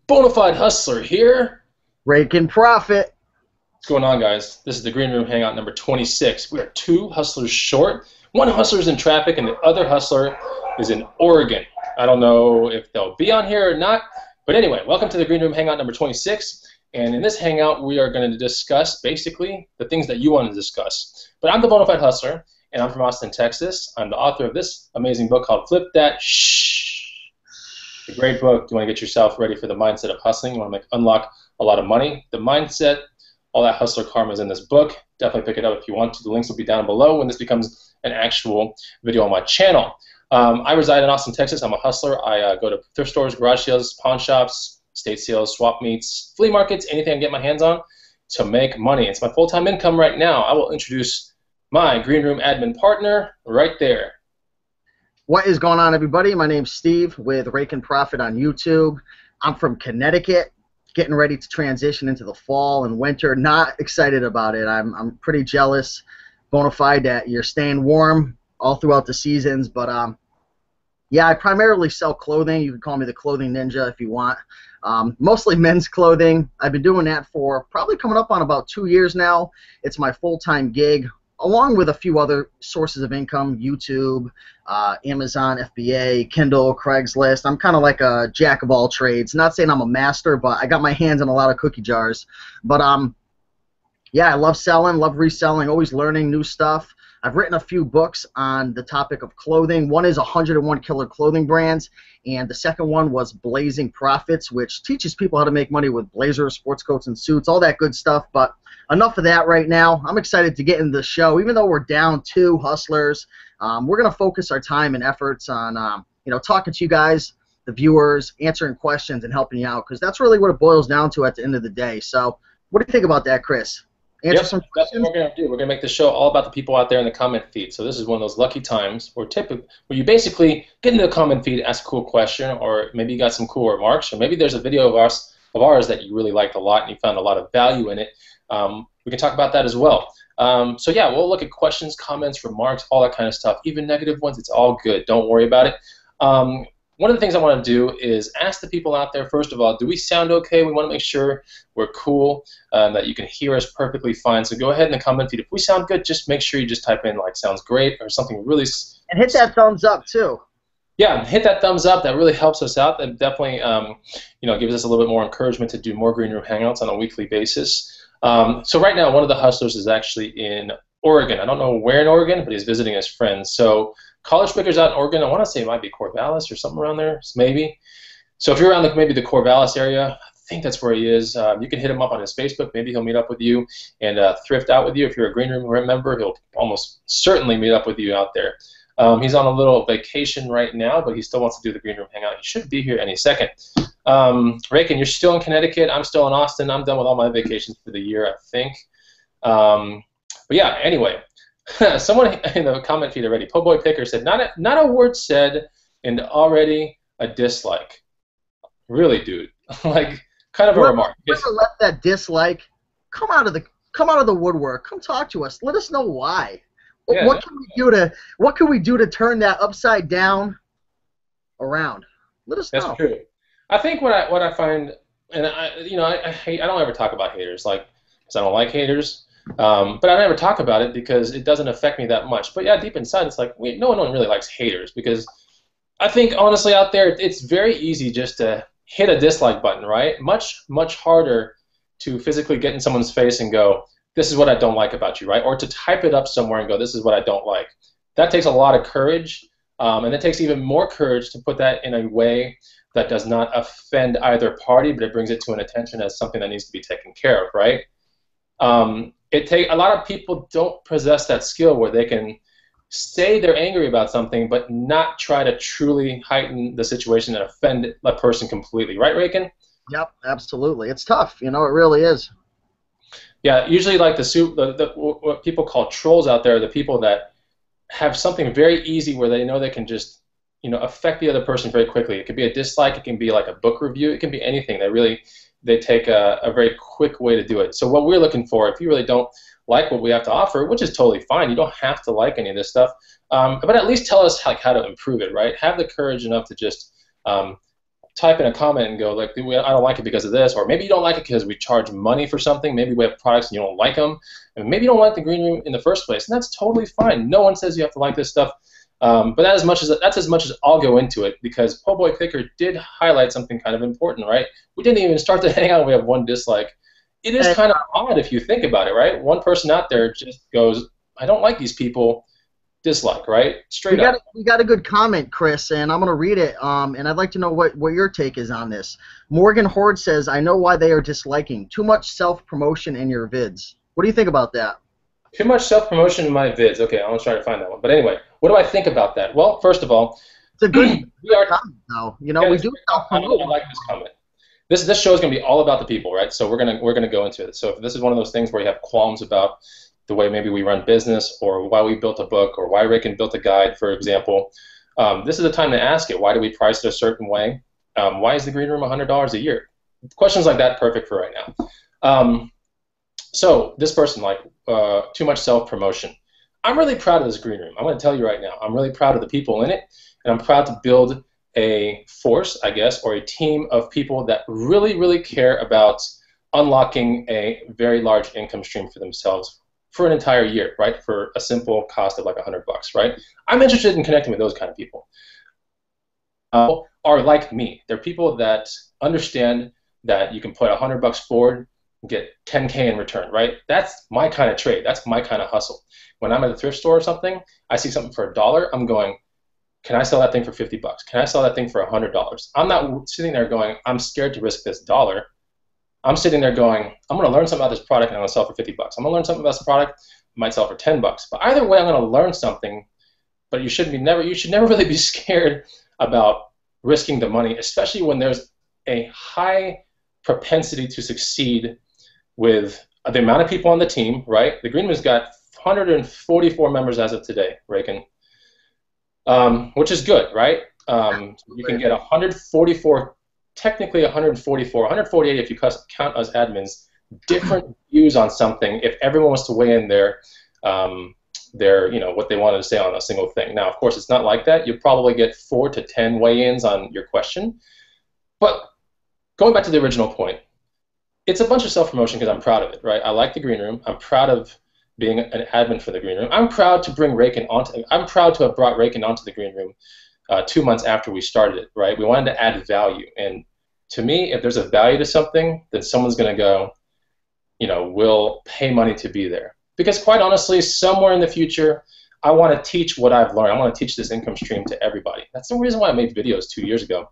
Bonafide Hustler here. Raiken profit. What's going on, guys? This is the Green Room Hangout number 26. We are two hustlers short. One hustler is in traffic and the other hustler is in Oregon. I don't know if they'll be on here or not. But anyway, welcome to the Green Room Hangout number 26. And in this hangout, we are going to discuss basically the things that you want to discuss. But I'm the Bonafide Hustler, and I'm from Austin, Texas. I'm the author of this amazing book called Flip That Shh. It's a great book. You want to get yourself ready for the mindset of hustling. You want to unlock a lot of money. The mindset, all that hustler karma is in this book. Definitely pick it up if you want to. The links will be down below when this becomes an actual video on my channel. I reside in Austin, Texas. I'm a hustler. I go to thrift stores, garage sales, pawn shops, estate sales, swap meets, flea markets, anything I can get my hands on to make money. It's my full-time income right now. I will introduce my Green Room admin partner right there. What is going on, everybody? My name's Steve with Raiken Profit on YouTube. I'm from Connecticut, getting ready to transition into the fall and winter. Not excited about it. I'm pretty jealous, Bonafide, that you're staying warm all throughout the seasons. But yeah, I primarily sell clothing. You can call me the clothing ninja if you want. Mostly men's clothing. I've been doing that for probably coming up on about 2 years now. It's my full-time gig, along with a few other sources of income: YouTube, Amazon, FBA, Kindle, Craigslist. I'm kind of like a jack of all trades. Not saying I'm a master, but I got my hands in a lot of cookie jars. But yeah, I love selling, love reselling, always learning new stuff. I've written a few books on the topic of clothing. One is 101 Killer Clothing Brands, and the second one was Blazing Profits, which teaches people how to make money with blazers, sports coats, and suits, all that good stuff. But enough of that right now. I'm excited to get into the show. Even though we're down two hustlers, we're going to focus our time and efforts on talking to you guys, the viewers, answering questions, and helping you out, because that's really what it boils down to at the end of the day. So what do you think about that, Chris? Answer some questions? That's what we're going to do. We're going to make the show all about the people out there in the comment feed. So this is one of those lucky times where you basically get into the comment feed, ask a cool question, or maybe you got some cool remarks, or maybe there's a video of ours that you really liked a lot and you found a lot of value in it. We can talk about that as well. So yeah, we'll look at questions, comments, remarks, all that kind of stuff. Even negative ones, it's all good. Don't worry about it. One of the things I want to do is ask the people out there, first of all, do we sound okay? We want to make sure we're cool, that you can hear us perfectly fine. So go ahead in the comment feed. If we sound good, just make sure you just type in like sounds great or something really. And hit that thumbs up too. Yeah, hit that thumbs up. That really helps us out. That definitely gives us a little bit more encouragement to do more Green Room Hangouts on a weekly basis. So right now, one of the hustlers is actually in Oregon. I don't know where in Oregon, but he's visiting his friends. So college speakers out in Oregon, I want to say it might be Corvallis or something around there, maybe. So if you're around maybe the Corvallis area, I think that's where he is. You can hit him up on his Facebook. Maybe he'll meet up with you and thrift out with you. If you're a Green Room member, he'll almost certainly meet up with you out there. He's on a little vacation right now, but he still wants to do the Green Room Hangout. He should be here any second. Raiken, you're still in Connecticut. I'm still in Austin. I'm done with all my vacations for the year, I think. But yeah, anyway, someone in the comment feed already, Po Boy Picker said, not a word said and already a dislike. Really, dude? Like, kind of a remark. We're gonna let that dislike come out of the woodwork. Come talk to us. Let us know why. Yeah, what can we do to turn that upside down around? Let us know. That's true. I think what I find, and I don't ever talk about haters, like, because I don't like haters. But I never talk about it because it doesn't affect me that much. But yeah, deep inside, it's like no one really likes haters, because I think honestly out there, it's very easy just to hit a dislike button, right? Much harder to physically get in someone's face and go, this is what I don't like about you, right? Or to type it up somewhere and go, this is what I don't like. That takes a lot of courage, and it takes even more courage to put that in a way that does not offend either party, but it brings it to an attention as something that needs to be taken care of, right? A lot of people don't possess that skill where they can say they're angry about something but not try to truly heighten the situation and offend a person completely. Right, Raiken? Yep, absolutely. It's tough. It really is. Yeah, usually like what people call trolls out there are the people that have something very easy where they know they can just affect the other person very quickly. It could be a dislike. It can be like a book review. It can be anything. They take a very quick way to do it. So what we're looking for, if you really don't like what we have to offer, which is totally fine, you don't have to like any of this stuff, but at least tell us how to improve it, right? Have the courage enough to just type in a comment and go like, I don't like it because of this, or maybe you don't like it because we charge money for something. Maybe we have products and you don't like them, and maybe you don't like the green room in the first place, and that's totally fine. No one says you have to like this stuff, but that's as much as I'll go into it, because Po' Boy Picker did highlight something kind of important, right? We didn't even start the hangout. We have one dislike. It is kind of odd if you think about it, right? One person out there just goes, I don't like these people. Dislike, right? Straight up. We got a good comment, Chris, and I'm going to read it, and I'd like to know what your take is on this. Morgan Horde says, I know why they are disliking. Too much self-promotion in your vids. What do you think about that? Too much self-promotion in my vids. Okay, I'm going to try to find that one. But anyway, what do I think about that? Well, first of all, it's a good comment, though. You know, we do self-promote. I like this comment. This show is going to be all about the people, right? So we're gonna go into it. So if this is one of those things where you have qualms about the way maybe we run business, or why we built a book, or why Raiken built a guide, for example, this is the time to ask it. Why do we price it a certain way? Why is the green room $100 a year? Questions like that, perfect for right now. So this person, like, too much self-promotion. I'm really proud of this green room. I'm going to tell you right now. I'm really proud of the people in it, and I'm proud to build a force, I guess, or a team of people that really, really care about unlocking a very large income stream for themselves for an entire year, right? For a simple cost of like $100, right? I'm interested in connecting with those kind of people. Are like me. They're people that understand that you can put $100 forward and get 10K in return, right? That's my kind of trade. That's my kind of hustle. When I'm at a thrift store or something, I see something for $1, I'm going, can I sell that thing for 50 bucks? Can I sell that thing for $100? I'm not sitting there going, I'm scared to risk this $1. I'm sitting there going, I'm going to learn something about this product and I'm going to sell for 50 bucks. I'm going to learn something about this product, I might sell for 10 bucks. But either way, I'm going to learn something. But you should never really be scared about risking the money, especially when there's a high propensity to succeed with the amount of people on the team, right? The Green Room's got 144 members as of today, Raiken. Which is good, right? You can get 144, technically 144, 148 if you count us admins, different views on something if everyone wants to weigh in their what they wanted to say on a single thing. Now, of course, it's not like that. You'll probably get 4 to 10 weigh-ins on your question. But going back to the original point, it's a bunch of self-promotion because I'm proud of it, right? I like the Green Room. I'm proud of being an admin for the Green Room. I'm proud to bring Raiken onto. I'm proud to have brought Raiken onto the Green Room 2 months after we started it. Right? We wanted to add value, and to me, if there's a value to something, then someone's going to go, will pay money to be there. Because quite honestly, somewhere in the future, I want to teach what I've learned. I want to teach this income stream to everybody. That's the reason why I made videos 2 years ago.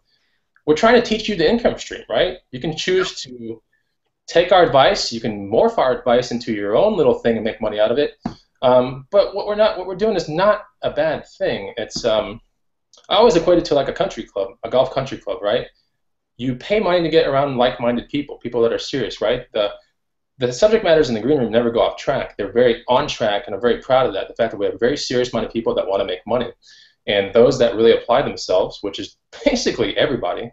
We're trying to teach you the income stream, right? You can choose to take our advice. You can morph our advice into your own little thing and make money out of it. But what we're doing is not a bad thing. It's I always equate it to like a country club, a golf country club, right? You pay money to get around like-minded people, people that are serious, right? The subject matters in the Green Room never go off track. They're very on track, and I'm very proud of that. The fact that we have a very serious-minded people that want to make money, and those that really apply themselves, which is basically everybody,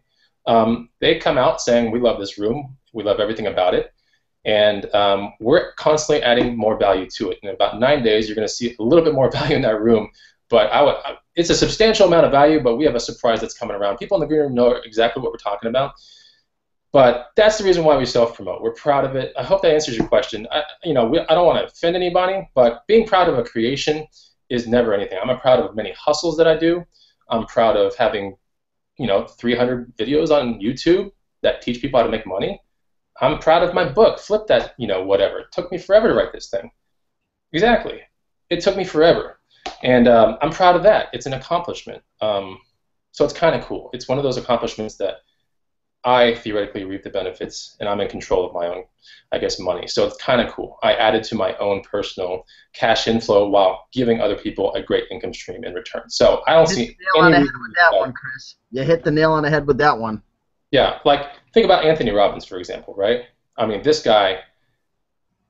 they come out saying, we love this room. We love everything about it, and we're constantly adding more value to it. In about 9 days, you're going to see a little bit more value in that room, but it's a substantial amount of value, but we have a surprise that's coming around. People in the Green Room know exactly what we're talking about, but that's the reason why we self-promote. We're proud of it. I hope that answers your question. I don't want to offend anybody, but being proud of a creation is never anything. I'm proud of many hustles that I do. I'm proud of having 300 videos on YouTube that teach people how to make money. I'm proud of my book, Flip That, whatever. It took me forever to write this thing. Exactly. It took me forever. And I'm proud of that. It's an accomplishment. So it's kind of cool. It's one of those accomplishments that I theoretically reap the benefits, and I'm in control of my own, I guess, money. So it's kind of cool. I added to my own personal cash inflow while giving other people a great income stream in return. So I don't see any reason with that one, Chris. You hit the nail on the head with that one. Yeah, like think about Anthony Robbins, for example, right? I mean, this guy,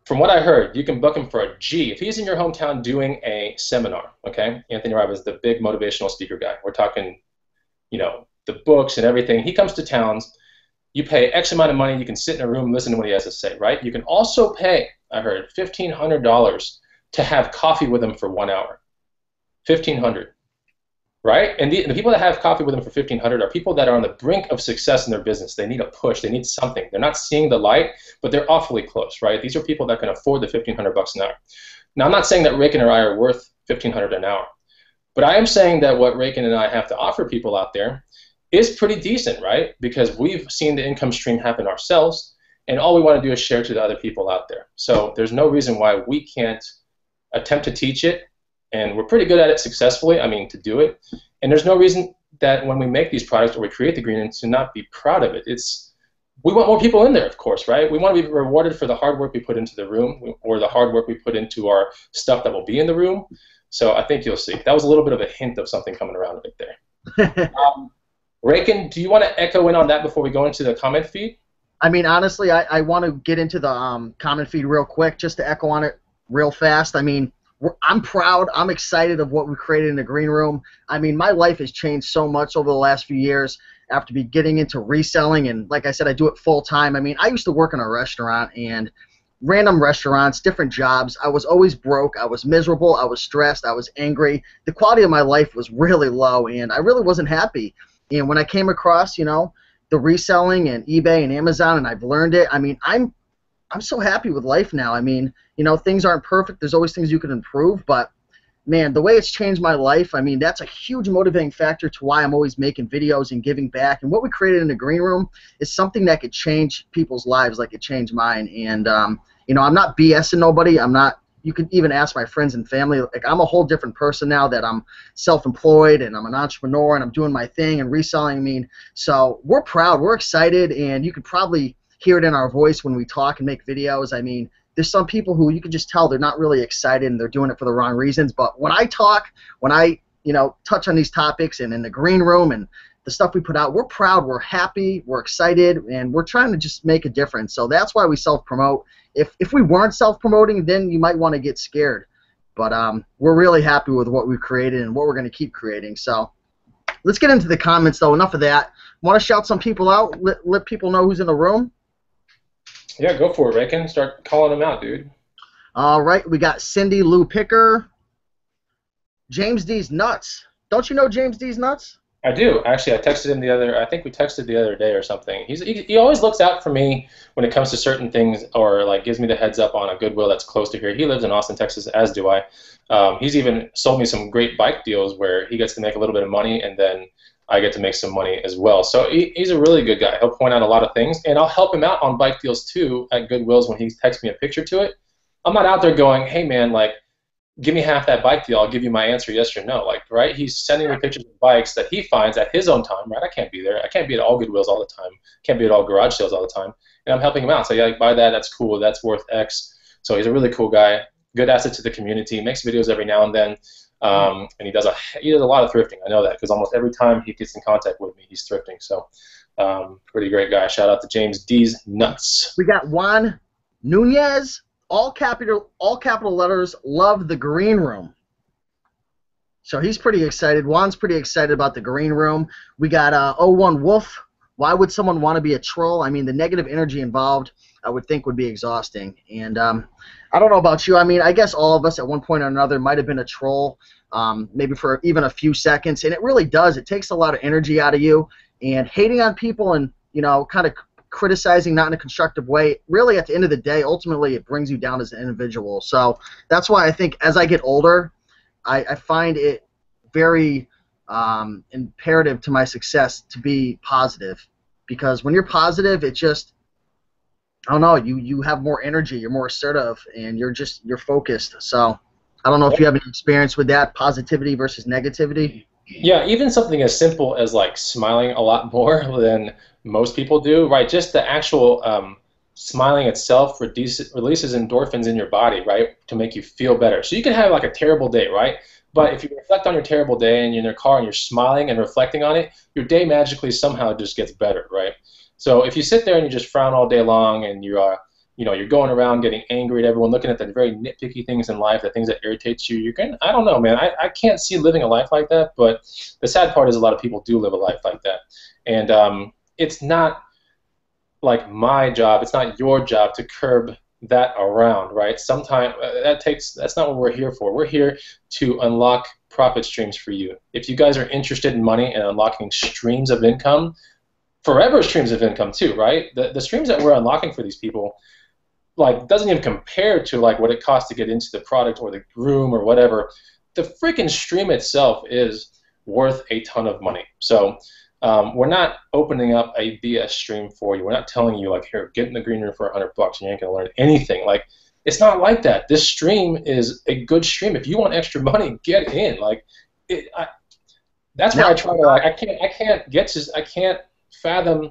from what I heard, you can book him for a G. If he's in your hometown doing a seminar, okay? Anthony Robbins, the big motivational speaker guy. We're talking, the books and everything. He comes to towns. You pay X amount of money. You can sit in a room and listen to what he has to say, right? You can also pay, I heard, $1,500 to have coffee with him for 1 hour. $1,500. right? And the people that have coffee with them for 1,500 are people that are on the brink of success in their business. They need a push. They need something. They're not seeing the light, but they're awfully close, right? These are people that can afford the 1,500 bucks an hour. Now, I'm not saying that Raiken or I are worth 1,500 an hour, but I am saying that what Raiken and I have to offer people out there is pretty decent, right? Because we've seen the income stream happen ourselves, and all we want to do is share to the other people out there. So there's no reason why we can't attempt to teach it, and we're pretty good at it successfully, I mean, to do it. And there's no reason that when we make these products or we create the green room to not be proud of it. We want more people in there, of course, right? We want to be rewarded for the hard work we put into the room or the hard work we put into our stuff that will be in the room. So I think you'll see. That was a little bit of a hint of something coming around right there. Raiken, do you want to echo in on that before we go into the comment feed? I mean, honestly, I want to get into the comment feed real quick just to echo on it real fast. I mean, I'm proud. I'm excited of what we created in the green room. I mean, my life has changed so much over the last few years after getting into reselling. And like I said, I do it full time. I mean, I used to work in a restaurant and random restaurants, different jobs. I was always broke. I was miserable. I was stressed. I was angry. The quality of my life was really low, and I really wasn't happy. And when I came across, you know, the reselling and eBay and Amazon, and I've learned it, I mean, I'm so happy with life now. I mean, you know, things aren't perfect. There's always things you can improve, but man, the way it's changed my life, I mean, that's a huge motivating factor to why I'm always making videos and giving back. And what we created in the green room is something that could change people's lives like it changed mine. And you know, I'm not BSing nobody. I'm not. You can even ask my friends and family. Like, I'm a whole different person now that I'm self-employed and I'm an entrepreneur and I'm doing my thing and reselling. I mean, so we're proud, we're excited, and you could probably hear it in our voice when we talk and make videos. I mean, there's some people who you can just tell they're not really excited and they're doing it for the wrong reasons. But when I talk, when I, you know, touch on these topics and in the green room and the stuff we put out, we're proud, we're happy, we're excited, and we're trying to just make a difference. So that's why we self-promote. If we weren't self-promoting, then you might want to get scared. But we're really happy with what we've created and what we're going to keep creating. So let's get into the comments, though. Enough of that. Want to shout some people out? Let people know who's in the room? Yeah, go for it, Raiken. Start calling them out, dude. All right. We got Cindy Lou Picker. James D's Nuts. Don't you know James D's Nuts? I do. Actually, I think we texted the other day or something. He always looks out for me when it comes to certain things, or like gives me the heads up on a Goodwill that's close to here. He lives in Austin, Texas, as do I. He's even sold me some great bike deals where he gets to make a little bit of money and then I get to make some money as well. So he's a really good guy. He'll point out a lot of things, and I'll help him out on bike deals too at Goodwills when he texts me a picture to it. I'm not out there going, hey man, like, give me half that bike deal, I'll give you my answer yes or no. Like, right? He's sending me pictures of bikes that he finds at his own time, right? I can't be there. I can't be at all Goodwills all the time. Can't be at all garage sales all the time. And I'm helping him out. So, yeah, like, buy that. That's cool. That's worth X. So he's a really cool guy. Good asset to the community. Makes videos every now and then. And he does a lot of thrifting. I know that because almost every time he gets in contact with me, he's thrifting. So, pretty great guy. Shout out to James D's Nuts. We got Juan Nunez. All capital letters, love the green room. So he's pretty excited. Juan's pretty excited about the green room. We got 01 Wolf. Why would someone want to be a troll? I mean, the negative energy involved, I would think, would be exhausting. And I don't know about you. I mean, I guess all of us at one point or another might have been a troll, maybe for even a few seconds. And it really does. It takes a lot of energy out of you. And hating on people and, you know, kind of criticizing not in a constructive way, really at the end of the day, ultimately it brings you down as an individual. So that's why I think as I get older, I find it very imperative to my success to be positive, because when you're positive, it just, I don't know, you have more energy, you're more assertive, and you're focused. So I don't know if you have any experience with that, positivity versus negativity. Yeah, even something as simple as like smiling a lot more than most people do, right? Just the actual smiling itself releases endorphins in your body, right, to make you feel better. So you can have like a terrible day, right? But if you reflect on your terrible day and you're in your car and you're smiling and reflecting on it, your day magically somehow just gets better, right? So if you sit there and you just frown all day long and you're going around getting angry at everyone, looking at the very nitpicky things in life, the things that irritates you, I don't know, man. I can't see living a life like that, but the sad part is a lot of people do live a life like that. And it's not like my job, it's not your job to curb that around, right? Sometimes that's not what we're here for. We're here to unlock profit streams for you. If you guys are interested in money and unlocking streams of income, forever streams of income too, right? The streams that we're unlocking for these people, like, doesn't even compare to like what it costs to get into the product or the room or whatever. The freaking stream itself is worth a ton of money. So we're not opening up a BS stream for you. We're not telling you like, here, get in the green room for $100 and you ain't gonna learn anything. Like, it's not like that. This stream is a good stream. If you want extra money, get in. Like, that's why I try to like. I can't fathom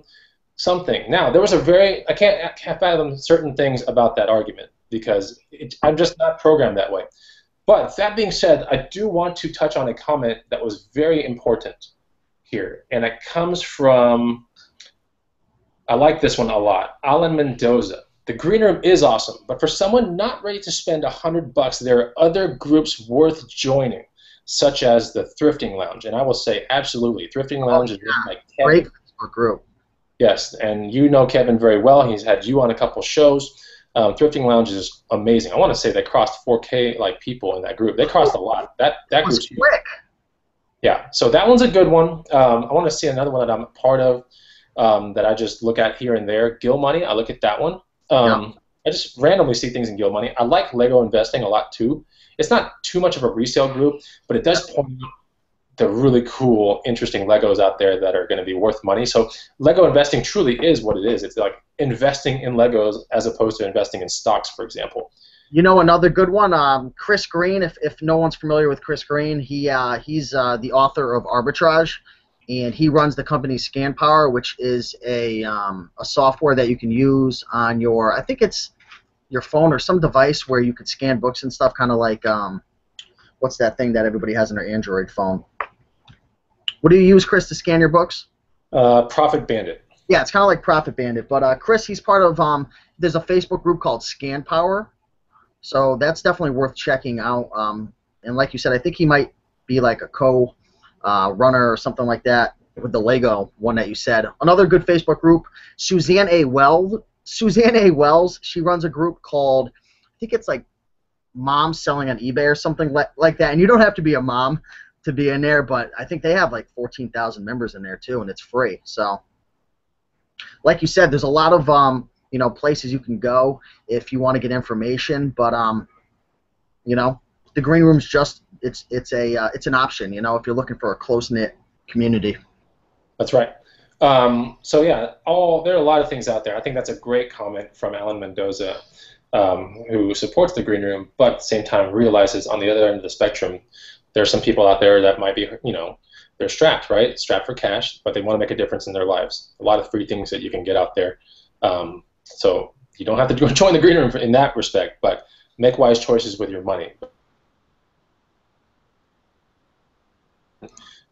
something. Now, there was I can't fathom certain things about that argument because I'm just not programmed that way. But that being said, I do want to touch on a comment that was very important here, and it comes from, I like this one a lot, Alan Mendoza. The green room is awesome, but for someone not ready to spend $100, there are other groups worth joining, such as the Thrifting Lounge. And I will say, absolutely, Thrifting Lounge is like great group. Yes, and you know Kevin very well. He's had you on a couple shows. Thrifting Lounge is amazing. I want to say they crossed 4K like people in that group. They crossed a lot. That group's quick. Yeah, so that one's a good one. I want to see another one that I'm a part of that I just look at here and there. Gill Money, I look at that one. I just randomly see things in Gill Money. I like Lego investing a lot too. It's not too much of a resale group, but it does point out the really cool, interesting Legos out there that are going to be worth money. So Lego investing truly is what it is. It's like investing in Legos as opposed to investing in stocks, for example. You know, another good one, Chris Green. If no one's familiar with Chris Green, he's the author of Arbitrage, and he runs the company ScanPower, which is a software that you can use on your, I think it's your phone or some device where you could scan books and stuff, kind of like what's that thing that everybody has on their Android phone? What do you use, Chris, to scan your books? Profit Bandit. Yeah, it's kind of like Profit Bandit. But Chris, he's part of, there's a Facebook group called ScanPower. So that's definitely worth checking out. And like you said, I think he might be like a co-runner or something like that with the Lego one that you said. Another good Facebook group, Suzanne A. Wells, she runs a group called, I think it's like Mom Selling on eBay or something like that. And you don't have to be a mom to be in there, but I think they have like 14,000 members in there too, and it's free. So, like you said, there's a lot of you know, places you can go if you want to get information, but you know, the green room's just it's an option, you know, if you're looking for a close-knit community. That's right. So yeah, there are a lot of things out there. I think that's a great comment from Alan Mendoza, who supports the green room, but at the same time realizes on the other end of the spectrum, there are some people out there that might be, you know, they're strapped, right? Strapped for cash, but they want to make a difference in their lives. A lot of free things that you can get out there. So you don't have to join the green room in that respect, but make wise choices with your money.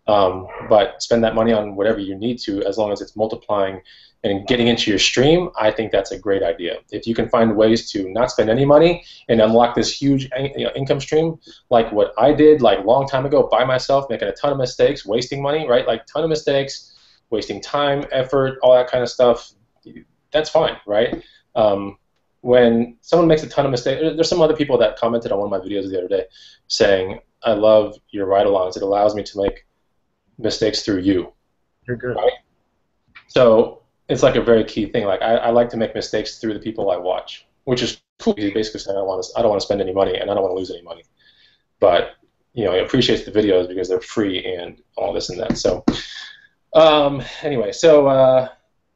But spend that money on whatever you need to, as long as it's multiplying and getting into your stream. I think that's a great idea. If you can find ways to not spend any money and unlock this huge, you know, income stream, like what I did like a long time ago by myself, making a ton of mistakes, wasting money, right? Like ton of mistakes, wasting time, effort, all that kind of stuff. That's fine, right? When someone makes a ton of mistakes, there's some other people that commented on one of my videos the other day saying, I love your ride-alongs. It allows me to make mistakes through you. You're good. Right? So it's like a very key thing. Like I like to make mistakes through the people I watch, which is cool. He's basically saying I don't want to spend any money and I don't want to lose any money. But you know, he appreciates the videos because they're free and all this and that. So anyway, so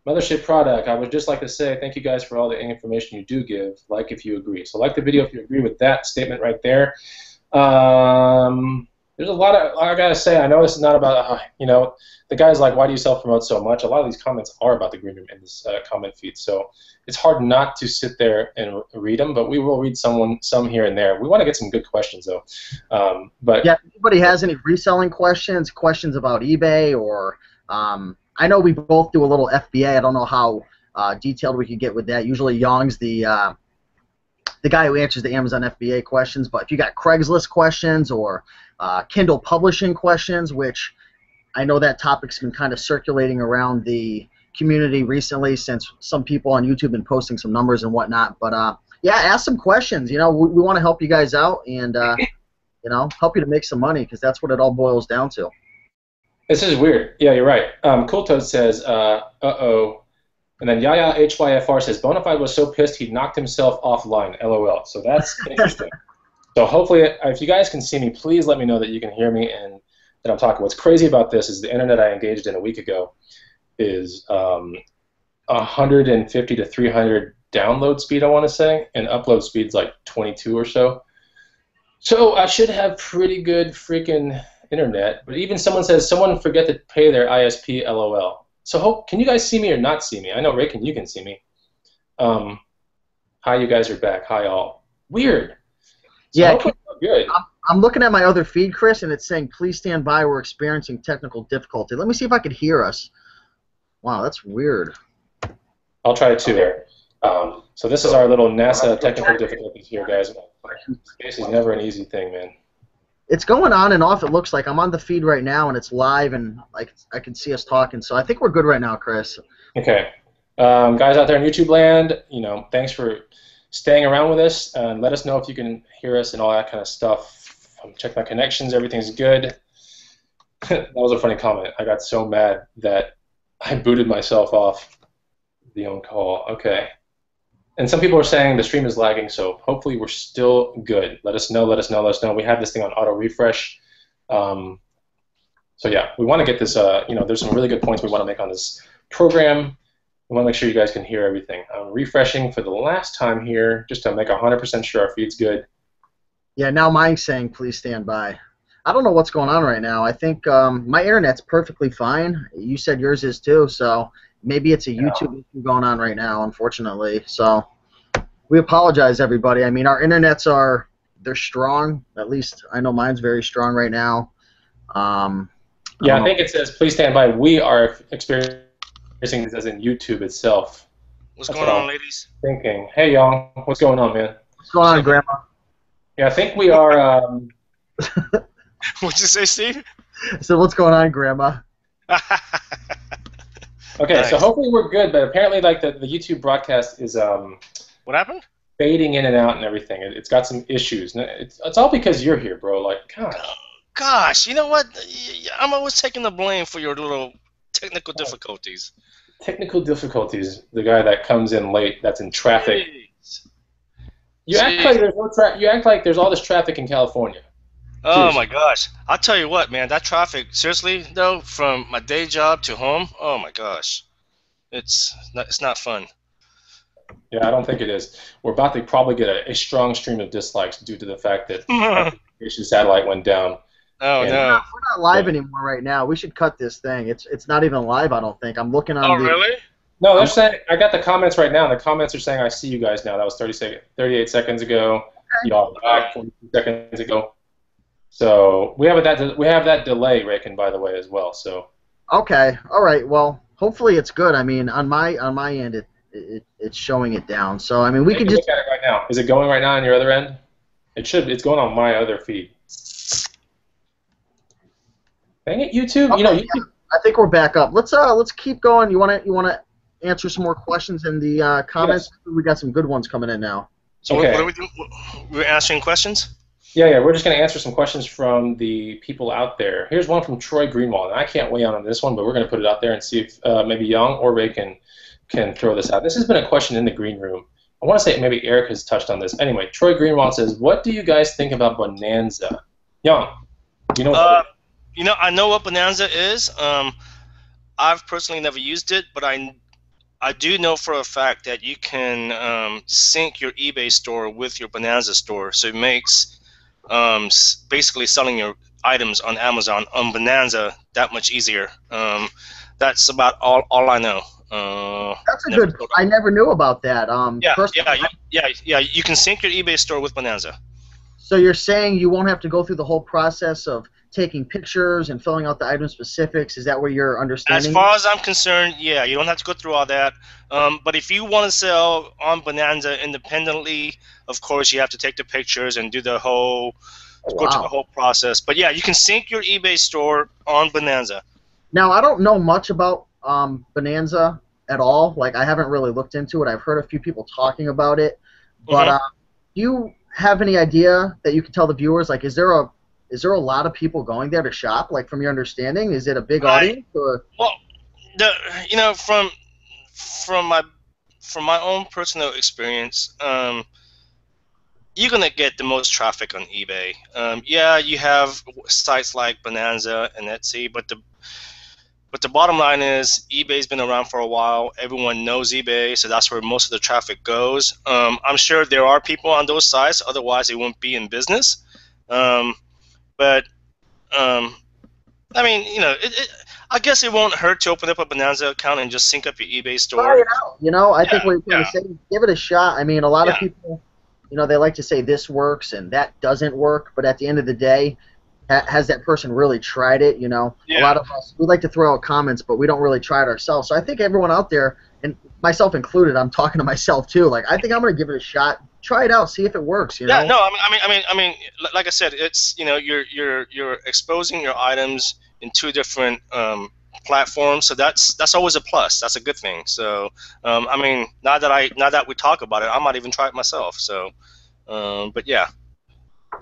Mothership Product, I would just like to say thank you guys for all the information you do give. Like if you agree. So like the video if you agree with that statement right there. There's a lot of, I gotta say, I know this is not about, you know, the guy's like, why do you self-promote so much? A lot of these comments are about the green room in this comment feed, so it's hard not to sit there and read them, but we will read some here and there. We want to get some good questions, though. But yeah, if anybody has any reselling questions about eBay, or I know we both do a little FBA. I don't know how detailed we could get with that. Usually Young's the guy who answers the Amazon FBA questions, but if you got Craigslist questions or Kindle publishing questions, which I know that topic's been kind of circulating around the community recently since some people on YouTube have been posting some numbers and whatnot, but Yeah, ask some questions. You know, we want to help you guys out and you know, help you to make some money because that's what it all boils down to. This is weird. Yeah, you're right. Cool Toad says, uh-oh. And then Yaya HYFR says, Bonafide was so pissed he knocked himself offline, LOL. So that's interesting. So hopefully, if you guys can see me, please let me know that you can hear me and that I'm talking. What's crazy about this is the internet I engaged in a week ago is 150 to 300 download speed, I want to say, and upload speed's like 22 or so. So I should have pretty good freaking internet. But even someone says, someone forget to pay their ISP, LOL. So can you guys see me or not see me? I know, Raiken, you can see me. Hi, you guys are back. Hi, all. Weird. So Yeah, good. I'm looking at my other feed, Chris, and it's saying, please stand by, we're experiencing technical difficulty. Let me see if I could hear us. Wow, that's weird. I'll try it too. So this is our little NASA technical difficulties here, guys. Space is never an easy thing, man. It's going on and off, it looks like. I'm on the feed right now, and it's live, and I can see us talking. So I think we're good right now, Chris. Okay. Guys out there in YouTube land, you know, thanks for staying around with us. And let us know if you can hear us and all that kind of stuff. Check my connections. Everything's good. That was a funny comment. I got so mad that I booted myself off the on-call. Okay. And some people are saying the stream is lagging, so hopefully we're still good. Let us know, let us know, let us know. We have this thing on auto refresh. So yeah, we want to get this, you know, there's some really good points we want to make on this program. We want to make sure you guys can hear everything. I'm refreshing for the last time here just to make 100% sure our feed's good. Yeah, now mine's saying please stand by. I don't know what's going on right now. I think my internet's perfectly fine. You said yours is too, so maybe it's a YouTube issue going on right now, unfortunately. So we apologize, everybody. I mean, our internets they're strong. At least I know mine's very strong right now. Yeah, I think it says please stand by. We are experiencing this as in YouTube itself. What's going on, ladies? Thinking. Hey, y'all. What's going on, man? What's going on, Grandma? Yeah, I think we are... What'd you say, Steve? So what's going on, Grandma? Okay, nice. So hopefully we're good, but apparently like the YouTube broadcast is what happened? Fading in and out and everything. It's got some issues. It's all because you're here, bro. Like, God. Gosh, you know what? I'm always taking the blame for your little technical difficulties. Technical difficulties. The guy that comes in late, that's in traffic. Jeez. You act like there's no you act like there's all this traffic in California. Oh my gosh! I'll tell you what, man. That traffic, seriously though, from my day job to home, oh my gosh, it's not fun. Yeah, I don't think it is. We're about to probably get a strong stream of dislikes due to the fact that our satellite went down. Oh no! We're not live anymore right now. We should cut this thing. It's not even live. I don't think. I'm looking on. Oh really? No, they're saying. I got the comments right now. And the comments are saying I see you guys now. That was 38 seconds ago. Okay. Y'all back 42 seconds ago. So we have that delay, Raiken, by the way, as well. So. Okay. All right. Well, hopefully it's good. I mean, on my end, it's showing it down. So I mean, we can just look at it right now. Is it going right now on your other end? It should. It's going on my other feed. Dang it, YouTube. Okay, you know, YouTube. Yeah. I think we're back up. Let's keep going. You wanna answer some more questions in the comments? Yes. We got some good ones coming in now. So what are we doing? We're answering questions? Yeah, we're just going to answer some questions from the people out there. Here's one from Troy Greenwald, and I can't weigh in on this one, but we're going to put it out there and see if maybe Young or Ray can throw this out. This has been a question in the green room. I want to say maybe Eric has touched on this. Anyway, Troy Greenwald says, what do you guys think about Bonanza? Young, you know you know, I know what Bonanza is. I've personally never used it, but I do know for a fact that you can sync your eBay store with your Bonanza store, so it makes basically selling your items on Amazon on Bonanza that much easier. That's about all I know. That's a good. I never knew about that. Yeah. You can sync your eBay store with Bonanza. So you're saying you won't have to go through the whole process of taking pictures and filling out the item specifics? Is that where you're understanding? As far as I'm concerned, yeah, you don't have to go through all that. But if you want to sell on Bonanza independently, of course, you have to take the pictures and do the whole, go through the whole process. But yeah, you can sync your eBay store on Bonanza. Now, I don't know much about Bonanza at all. Like, I haven't really looked into it. I've heard a few people talking about it. But do you have any idea that you can tell the viewers? Like, is there a lot of people going there to shop? Like, from your understanding, is it a big audience? Or Well, the you know from my from my own personal experience, you're gonna get the most traffic on eBay. Yeah, you have sites like Bonanza and Etsy, but the bottom line is eBay's been around for a while. Everyone knows eBay, so that's where most of the traffic goes. I'm sure there are people on those sites, otherwise they wouldn't be in business. But I mean, I guess it won't hurt to open up a Bonanza account and just sync up your eBay store. try it out. I think what you're trying to say, give it a shot. I mean, a lot of people, they like to say this works and that doesn't work, but at the end of the day, has that person really tried it? A lot of us, we like to throw out comments, but we don't really try it ourselves. So I think everyone out there, and myself included, I'm talking to myself too. Like, I think I'm going to give it a shot. Try it out, see if it works. Yeah, no, I mean, like I said, it's you're exposing your items in two different platforms, so that's always a plus. That's a good thing. So, I mean, now that we talk about it, I might even try it myself. So, but yeah.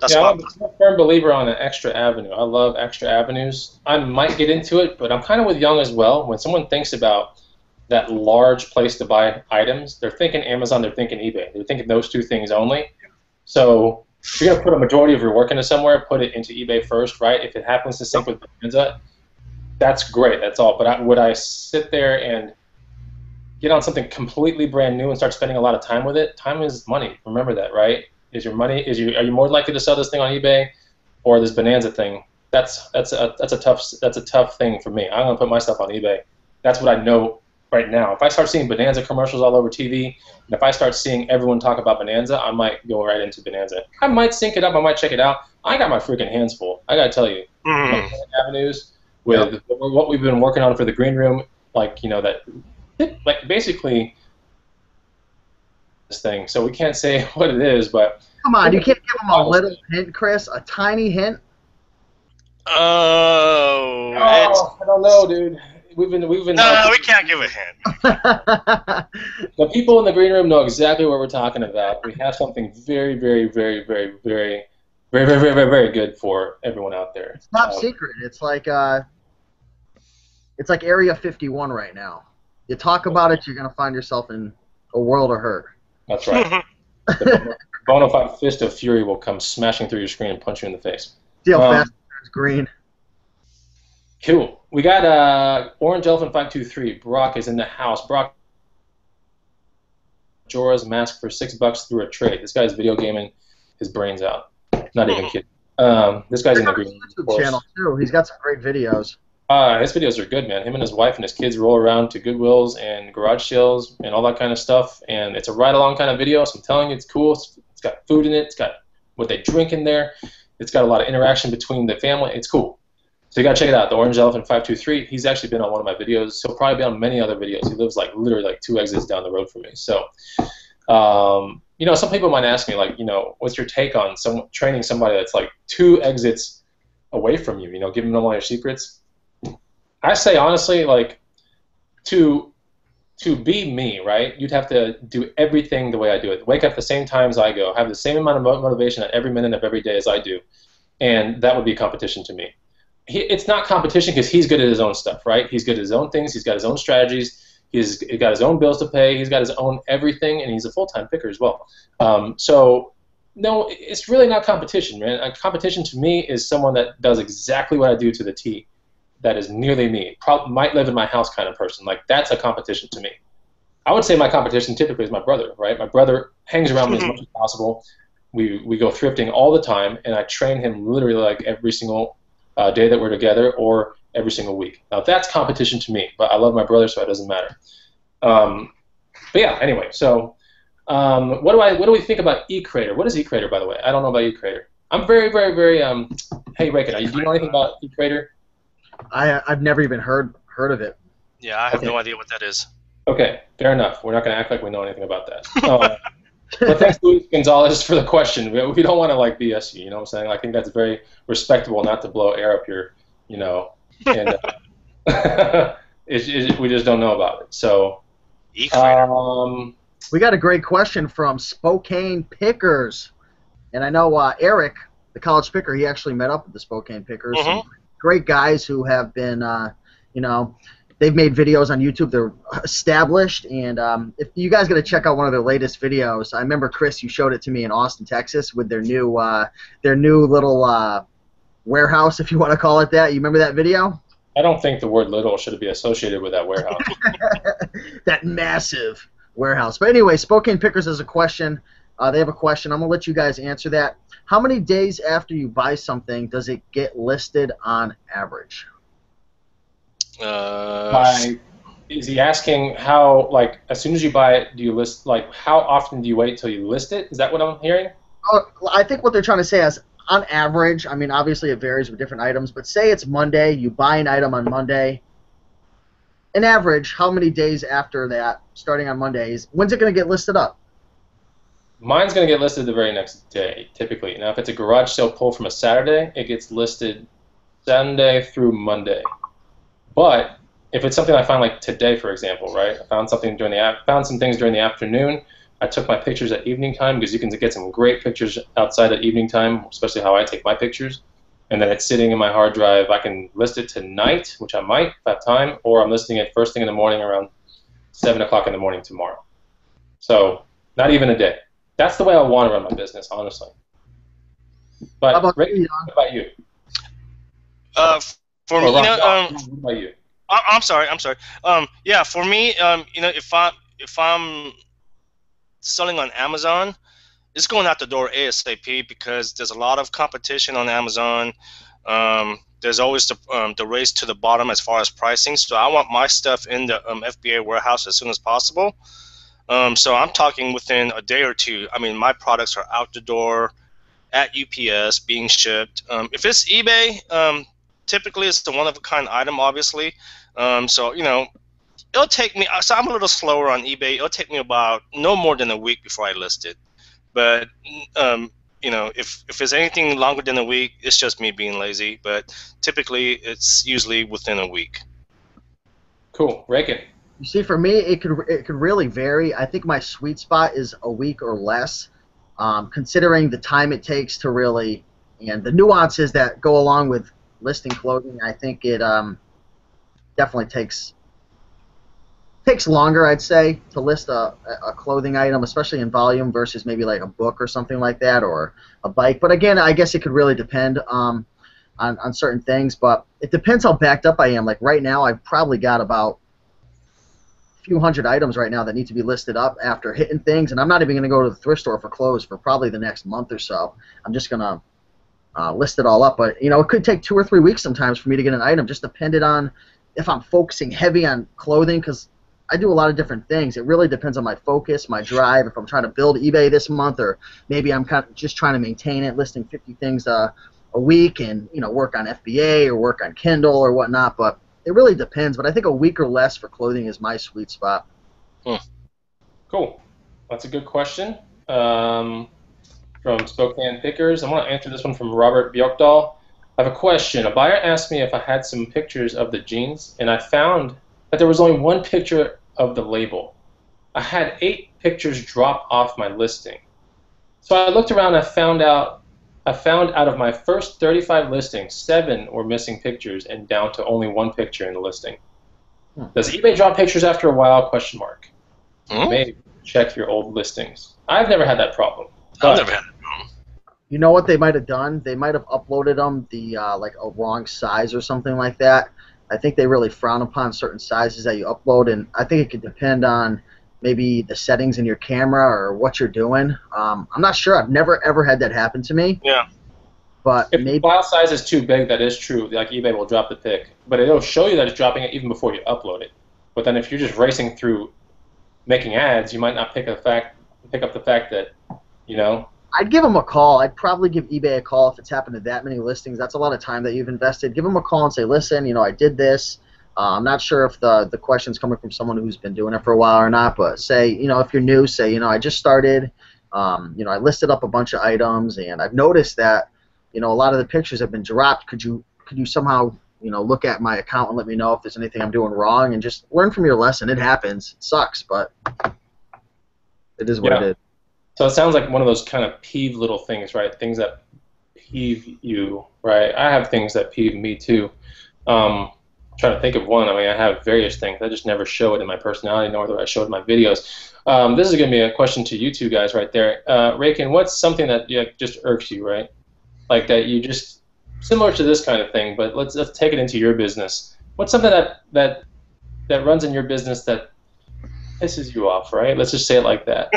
I'm a firm believer on an extra avenue. I love extra avenues. I might get into it, but I'm kind of with Young as well. When someone thinks about that large place to buy items, they're thinking Amazon, they're thinking eBay. They're thinking those two things only. So if you're going to put a majority of your work into somewhere, put it into eBay first, right? If it happens to sync with Bonanza, that's great, that's all. But would I sit there and get on something completely brand new and start spending a lot of time with it? Time is money. Remember that, right? Are you more likely to sell this thing on eBay or this Bonanza thing? That's a tough thing for me. I'm gonna put my stuff on eBay. That's what I know right now. If I start seeing Bonanza commercials all over TV, and if I start seeing everyone talk about Bonanza, I might go right into Bonanza. I might sync it up. I might check it out. I got my freaking hands full. I gotta tell you, avenues with what we've been working on for the green room, like basically. Thing, so we can't say what it is, but come on, you can't give them a little hint, Chris, a tiny hint. I don't know, dude. We've been. No, we can't give a hint. The people in the green room know exactly what we're talking about. We have something very, very, very, very, very, very, very, very, very, very good for everyone out there. It's top secret. It's like Area 51 right now. You talk about it, you're gonna find yourself in a world of hurt. That's right. The Bonafide fist of fury will come smashing through your screen and punch you in the face. See how fast it's green. Cool. We got Orange Elephant 523. Brock is in the house. Brock Jorah's mask for $6 through a trade. This guy's video gaming his brains out. Not even kidding. This guy's in the green. YouTube channel too. He's got some great videos. His videos are good, man. Him and his wife and his kids roll around to Goodwills and garage sales and all that kind of stuff. And it's a ride-along kind of video, so I'm telling you, it's cool. It's got food in it. It's got what they drink in there. It's got a lot of interaction between the family. It's cool. So you got to check it out, the Orange Elephant 523. He's actually been on one of my videos. He'll probably be on many other videos. He lives literally 2 exits down the road from me. So, some people might ask me, what's your take on training somebody that's 2 exits away from you, giving them all your secrets? I say honestly, to be me, right? You'd have to do everything the way I do it. Wake up the same times I go, have the same amount of motivation at every minute of every day as I do, and that would be competition to me. It's not competition because he's good at his own stuff, right? He's good at his own things. He's got his own strategies. He's got his own bills to pay. He's got his own everything, and he's a full-time picker as well. So, no, it's really not competition, man. Competition to me is someone that does exactly what I do to the T. That is nearly me. Might live in my house kind of person. That's a competition to me. I would say my competition typically is my brother, right? My brother hangs around me as much as possible. We go thrifting all the time, and I train him literally every single day that we're together or every single week. Now that's competition to me, but I love my brother, so it doesn't matter. But yeah, anyway, so what do we think about eCreator? What is eCreator, by the way? I don't know about eCreator. I'm very, very, very, hey, Raiken, do you know anything about eCreator? I've never even heard of it. Yeah, I have no idea what that is. Okay, fair enough. We're not going to act like we know anything about that. But thanks, Luis Gonzalez, for the question. We don't want to BS you. You know what I'm saying? I think that's very respectable, not to blow air up here. And we just don't know about it. So, eCreator. We got a great question from Spokane Pickers. And I know Eric, the college picker, he actually met up with the Spokane Pickers. Mm-hmm. Some great guys who have been, they've made videos on YouTube. They're established. And if you guys got to check out one of their latest videos, I remember, Chris, you showed it to me in Austin, Texas, with their new little warehouse, if you want to call it that. You remember that video? I don't think the word little should be associated with that warehouse. That massive warehouse. But anyway, Spokane Pickers has a question. They have a question. I'm going to let you guys answer that. How many days after you buy something does it get listed on average? Is he asking how, like, as soon as you buy it, do you list, like, how often do you wait till you list it? Is that what I'm hearing? I think what they're trying to say is, on average, I mean, obviously it varies with different items, but say it's Monday, you buy an item on Monday. An average, how many days after that, starting on Mondays, when's it going to get listed up? Mine's going to get listed the very next day, typically. Now, if it's a garage sale pull from a Saturday, it gets listed Sunday through Monday. But if it's something I find, like today, for example, right? I found some things during the afternoon. I took my pictures at evening time because you can get some great pictures outside at evening time, especially how I take my pictures. And then it's sitting in my hard drive. I can list it tonight, which I might if I have time, or I'm listing it first thing in the morning around 7 o'clock in the morning tomorrow. So not even a day. That's the way I want to run my business, honestly. But Rick, what about you? For me, what about you? I'm sorry. Yeah, for me, if I'm selling on Amazon, it's going out the door ASAP because there's a lot of competition on Amazon. There's always the race to the bottom as far as pricing. So I want my stuff in the FBA warehouse as soon as possible. So I'm talking within a day or two. I mean, my products are out the door at UPS being shipped. If it's eBay, typically it's the one-of-a-kind item, obviously. So, it'll take me, so I'm a little slower on eBay. It'll take me about no more than a week before I list it. But, if it's anything longer than a week, it's just me being lazy. But typically, it's usually within a week. Cool. Raiken. You see, for me, it could really vary. I think my sweet spot is a week or less, considering the time it takes to really, and the nuances that go along with listing clothing. I think it definitely takes longer, I'd say, to list a clothing item, especially in volume versus maybe like a book or something like that, or a bike. But again, I guess it could really depend on certain things. But it depends how backed up I am. Like right now, I've probably got about a few hundred items right now that need to be listed up after hitting things, and I'm not even going to go to the thrift store for clothes for probably the next month or so. I'm just going to list it all up. But, it could take 2 or 3 weeks sometimes for me to get an item, just depending on if I'm focusing heavy on clothing, because I do a lot of different things. It really depends on my focus, my drive, if I'm trying to build eBay this month, or maybe I'm kind of just trying to maintain it, listing 50 things a week and, work on FBA or work on Kindle or whatnot. But it really depends. But I think a week or less for clothing is my sweet spot. Cool. That's a good question. From Spokane Pickers. I want to answer this one from Robert Bjorkdahl. I have a question. A buyer asked me if I had some pictures of the jeans, and I found that there was only one picture of the label. I had 8 pictures drop off my listing. So I looked around and I found out of my first 35 listings, 7 were missing pictures and down to only 1 picture in the listing. Does eBay drop pictures after a while? Question mark. Maybe check your old listings. I've never had that problem. I've never had that problem. You know what they might have done? They might have uploaded them like a wrong size or something like that. I think they really frown upon certain sizes that you upload, and I think it could depend on maybe the settings in your camera or what you're doing. I'm not sure. I've never ever had that happen to me. Yeah. But if maybe the file size is too big, that is true. Like eBay will drop the pic, but it'll show you that it's dropping it even before you upload it. But then if you're just racing through making ads, you might not pick up the fact that, I'd give them a call. I'd probably give eBay a call if it's happened to that many listings. That's a lot of time that you've invested. Give them a call and say, listen, I did this. I'm not sure if the question's coming from someone who's been doing it for a while or not, but say, if you're new, say, I just started. I listed up a bunch of items, and I've noticed that, a lot of the pictures have been dropped. Could you somehow, look at my account and let me know if there's anything I'm doing wrong, and just learn from your lesson. It happens. It sucks, but It is what it is. So it sounds like one of those kind of peeve little things, right? Things that peeve you, right? I have things that peeve me too. I'm trying to think of one. I mean, I have various things. I just never show it in my personality, nor do I show it in my videos. This is going to be a question to you two guys right there. Raiken, what's something that just irks you, right? Like that you just, similar to this kind of thing, but let's take it into your business. What's something that runs in your business that pisses you off, right? Let's just say it like that.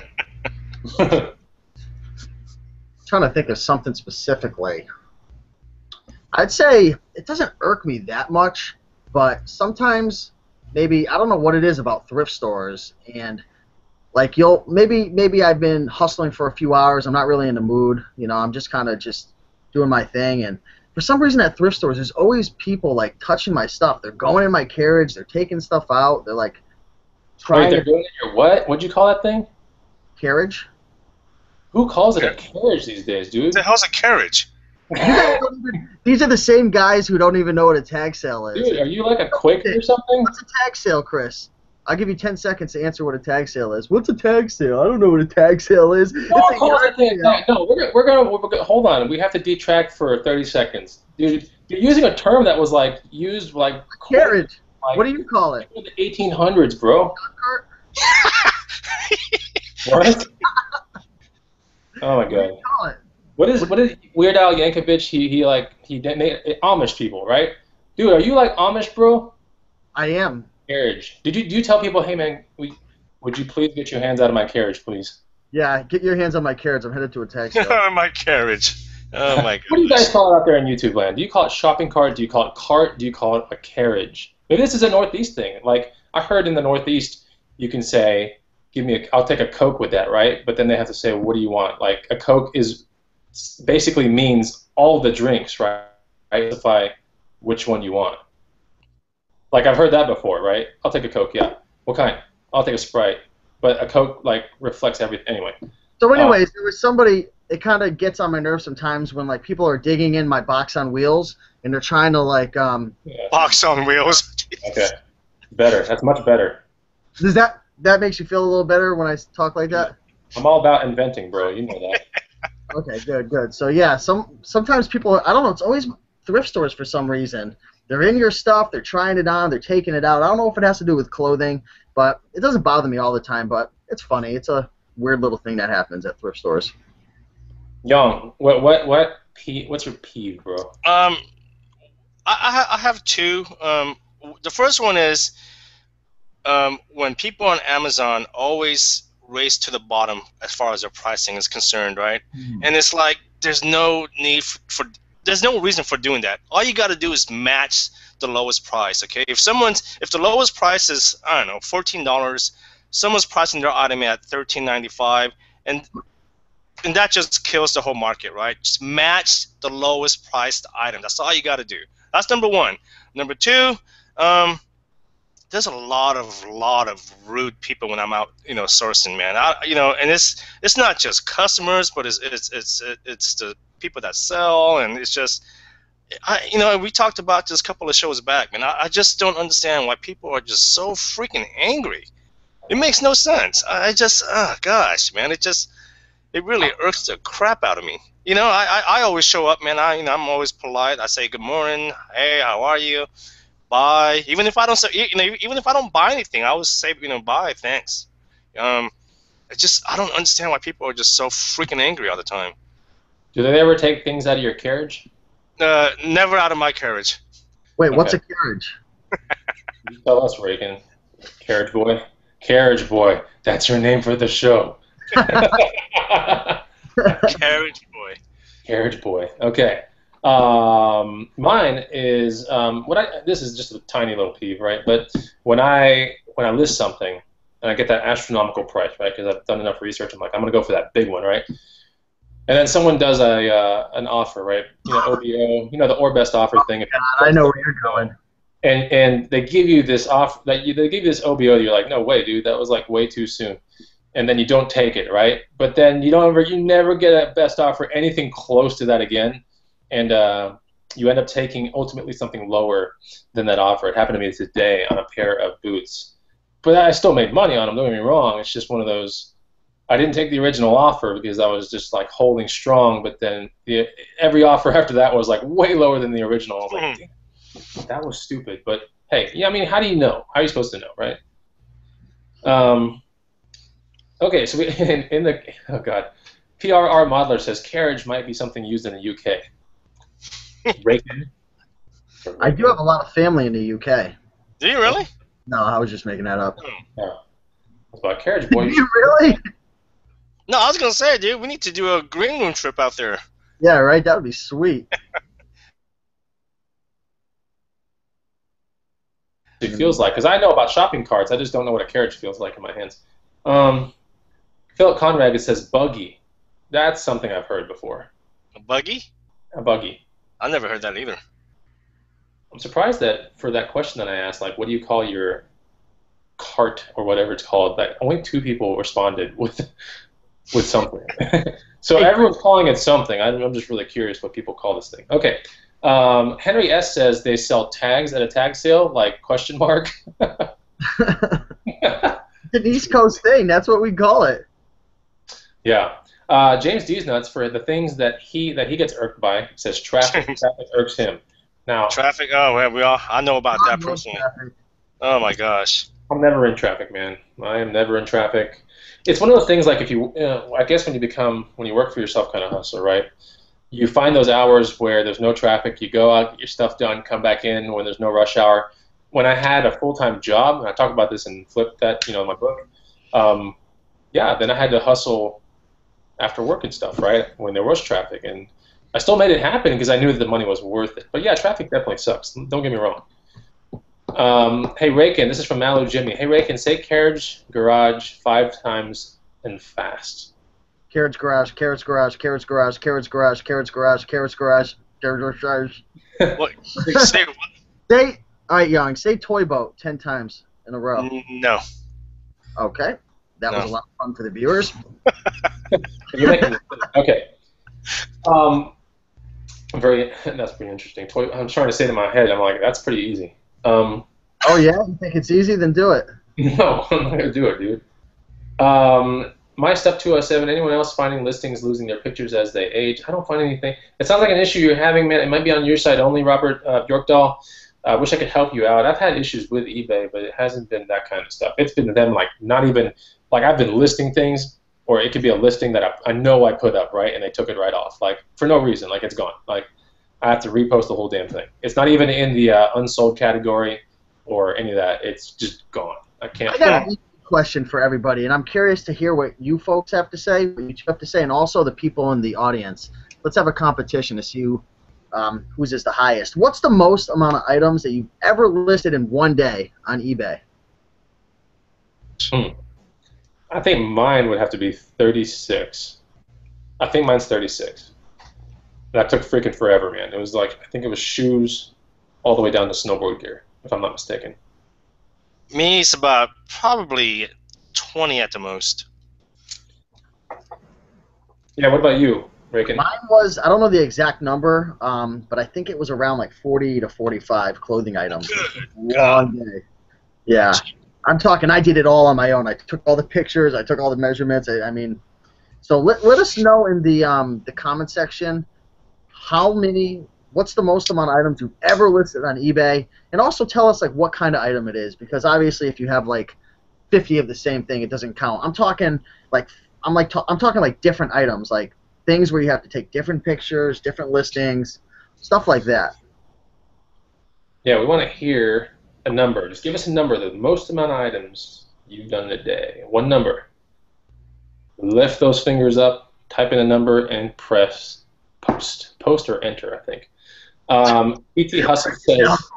Trying to think of something specifically. I'd say it doesn't irk me that much, but sometimes maybe I don't know what it is about thrift stores, and like maybe I've been hustling for a few hours, I'm not really in the mood, you know, I'm just kind of just doing my thing, and for some reason at thrift stores there's always people like touching my stuff. They're going in my carriage, they're taking stuff out, they're like trying. Wait, they're doing it in your what? What'd you call that thing? Carriage. Who calls it a carriage these days, dude? What the hell's a carriage? These are the same guys who don't even know what a tag sale is. Dude, are you like a Quaker or something? What's a tag sale, Chris? I'll give you 10 seconds to answer what a tag sale is. What's a tag sale? I don't know what a tag sale is. No, we're gonna hold on. We have to detract for 30 seconds, dude. You're using a term that was like used like carriage. Like, what do you call it? The 1800s, bro. What? Oh my god. What do you call it? What is Weird Al Yankovic? He Amish people, right? Dude, are you like Amish, bro? I am. Carriage. Do you tell people, hey man, would you please get your hands out of my carriage, please? Yeah, get your hands on my carriage. I'm headed to a tag sale. My carriage. Oh my god. What do you guys call it out there in YouTube land? Do you call it shopping cart? Do you call it cart? Do you call it a carriage? Maybe this is a Northeast thing. Like I heard in the Northeast, you can say, I'll take a Coke with that, right? But then they have to say, what do you want? Like a Coke basically means all the drinks, right? Identify which one you want. Like I've heard that before, right? I'll take a Coke, yeah. What kind? I'll take a Sprite. But a Coke like reflects everything anyway. So anyways, there was somebody, it kind of gets on my nerves sometimes when like people are digging in my box on wheels and they're trying to like box on wheels. Okay. Better. That's much better. Does that makes you feel a little better when I talk like that? I'm all about inventing, bro. You know that. Okay, good. So yeah, sometimes people, I don't know, it's always thrift stores for some reason. They're in your stuff, they're trying it on, they're taking it out. I don't know if it has to do with clothing, but it doesn't bother me all the time, but it's funny. It's a weird little thing that happens at thrift stores. Young, what's your peeve, bro? I have two. The first one is when people on Amazon always race to the bottom as far as their pricing is concerned, right? And it's like there's no need there's no reason for doing that. All you got to do is match the lowest price, okay? If the lowest price is, I don't know, $14, someone's pricing their item at $13.95, and that just kills the whole market, right? Just match the lowest priced item. That's all you got to do. That's number one. Number two, there's a lot of rude people when I'm out, sourcing, man. And it's not just customers, but it's the people that sell, and it's just, we talked about this a couple of shows back, man. I just don't understand why people are just so freaking angry. It makes no sense. Gosh, man, it really irks the crap out of me. I always show up, man. I'm always polite. I say good morning, hey, how are you? Bye. Even if I don't buy anything, I always say, bye, thanks. I don't understand why people are just so freaking angry all the time. Do they ever take things out of your carriage? Never out of my carriage. Wait, what's a carriage? You tell us, Raiken. Carriage boy. Carriage boy. That's your name for the show. Carriage boy. Carriage boy. Okay. Mine is this is just a tiny little peeve, right? But when I list something and I get that astronomical price, right? Because I've done enough research, I'm like, I'm gonna go for that big one, right? And then someone does an offer, right? OBO, the or best offer thing. God, I know where you're going. And they give you this offer, they give you this OBO. You're like, no way, dude, that was like way too soon. And then you don't take it, right? But then you never get a best offer, anything close to that again, and you end up taking ultimately something lower than that offer. It happened to me today on a pair of boots, but I still made money on them. Don't get me wrong. It's just one of those I didn't take the original offer because I was just like holding strong, but then every offer after that was like way lower than the original. I was like, damn, that was stupid. But hey, yeah, I mean, how do you know? How are you supposed to know, right? Okay, so in the, oh God, PRR Modeler says carriage might be something used in the UK. Raiken. I do have a lot of family in the UK. Do you really? No, I was just making that up. Yeah. It's about carriage, boy. Do you really? No, I was gonna say, dude, we need to do a green room trip out there. Yeah, right. That would be sweet. It feels like, because I know about shopping carts, I just don't know what a carriage feels like in my hands. Philip Conrad, it says buggy. That's something I've heard before. A buggy? A buggy. I never heard that either. I'm surprised that for that question that I asked, like, what do you call your cart or whatever it's called, that only 2 people responded with something. So everyone's calling it something. I'm just really curious what people call this thing. Okay. Henry S. says they sell tags at a tag sale, like question mark. It's an East Coast thing. That's what we call it. Yeah. James D's nuts for the things that he gets irked by. Says traffic irks him. Now Traffic. Oh, well, I know about that personally. Oh my gosh. I'm never in traffic, man. I am never in traffic. It's one of those things like if you, I guess when you work for yourself kind of hustler, right? You find those hours where there's no traffic. You go out, get your stuff done, come back in when there's no rush hour. When I had a full-time job, and I talk about this in Flip that, in my book, yeah, then I had to hustle after work and stuff, right? When there was traffic, and I still made it happen because I knew that the money was worth it. But yeah, traffic definitely sucks. Don't get me wrong. Hey Raiken, this is from Malu Jimmy. Hey Raiken, say carriage garage 5 times and fast. Carriage garage, carriage garage, carriage garage, carriage garage, carriage garage, carriage garage, carriage garage. What? Say what? Say, all right, Young. Say toy boat 10 times in a row. No. Okay, that was a lot of fun for the viewers. You're making, okay. That's pretty interesting. I'm trying to say it in my head. I'm like, that's pretty easy. Oh yeah, you think it's easy? Then do it. No, I'm not gonna do it, dude. My stuff 207. Anyone else finding listings losing their pictures as they age? I don't find anything. It sounds like an issue you're having, man. It might be on your side only, Robert Bjorkdahl. I wish I could help you out. I've had issues with eBay, but it hasn't been that kind of stuff. It's been them like not even like I've been listing things, or it could be a listing that I know I put up, right, and they took it right off, like for no reason, like it's gone. Like I have to repost the whole damn thing. It's not even in the unsold category or any of that. It's just gone. I can't. I got a question for everybody, and I'm curious to hear what you folks have to say, what you two have to say, and also the people in the audience. Let's have a competition to see whose is the highest. What's the most amount of items that you've ever listed in one day on eBay? I think mine would have to be 36. I think mine's 36. That took freaking forever, man. It was like, I think it was shoes all the way down to snowboard gear, if I'm not mistaken. Me, it's about probably 20 at the most. Yeah, what about you, Raiken? Mine was, I don't know the exact number, but I think it was around like 40 to 45 clothing items. Long day. Yeah. I'm talking, I did it all on my own. I took all the pictures, I took all the measurements. I mean, so let us know in the comment section what's the most amount of items you've ever listed on eBay, and also tell us like what kind of item it is, because obviously if you have like 50 of the same thing, it doesn't count. I'm talking like I'm talking like different items, like things where you have to take different pictures, different listings, stuff like that. Yeah, we want to hear a number. Just give us a number, the most amount of items you've done in a day. One number. Lift those fingers up, type in a number, and press post. Post or enter, I think. E.T. Hustle says,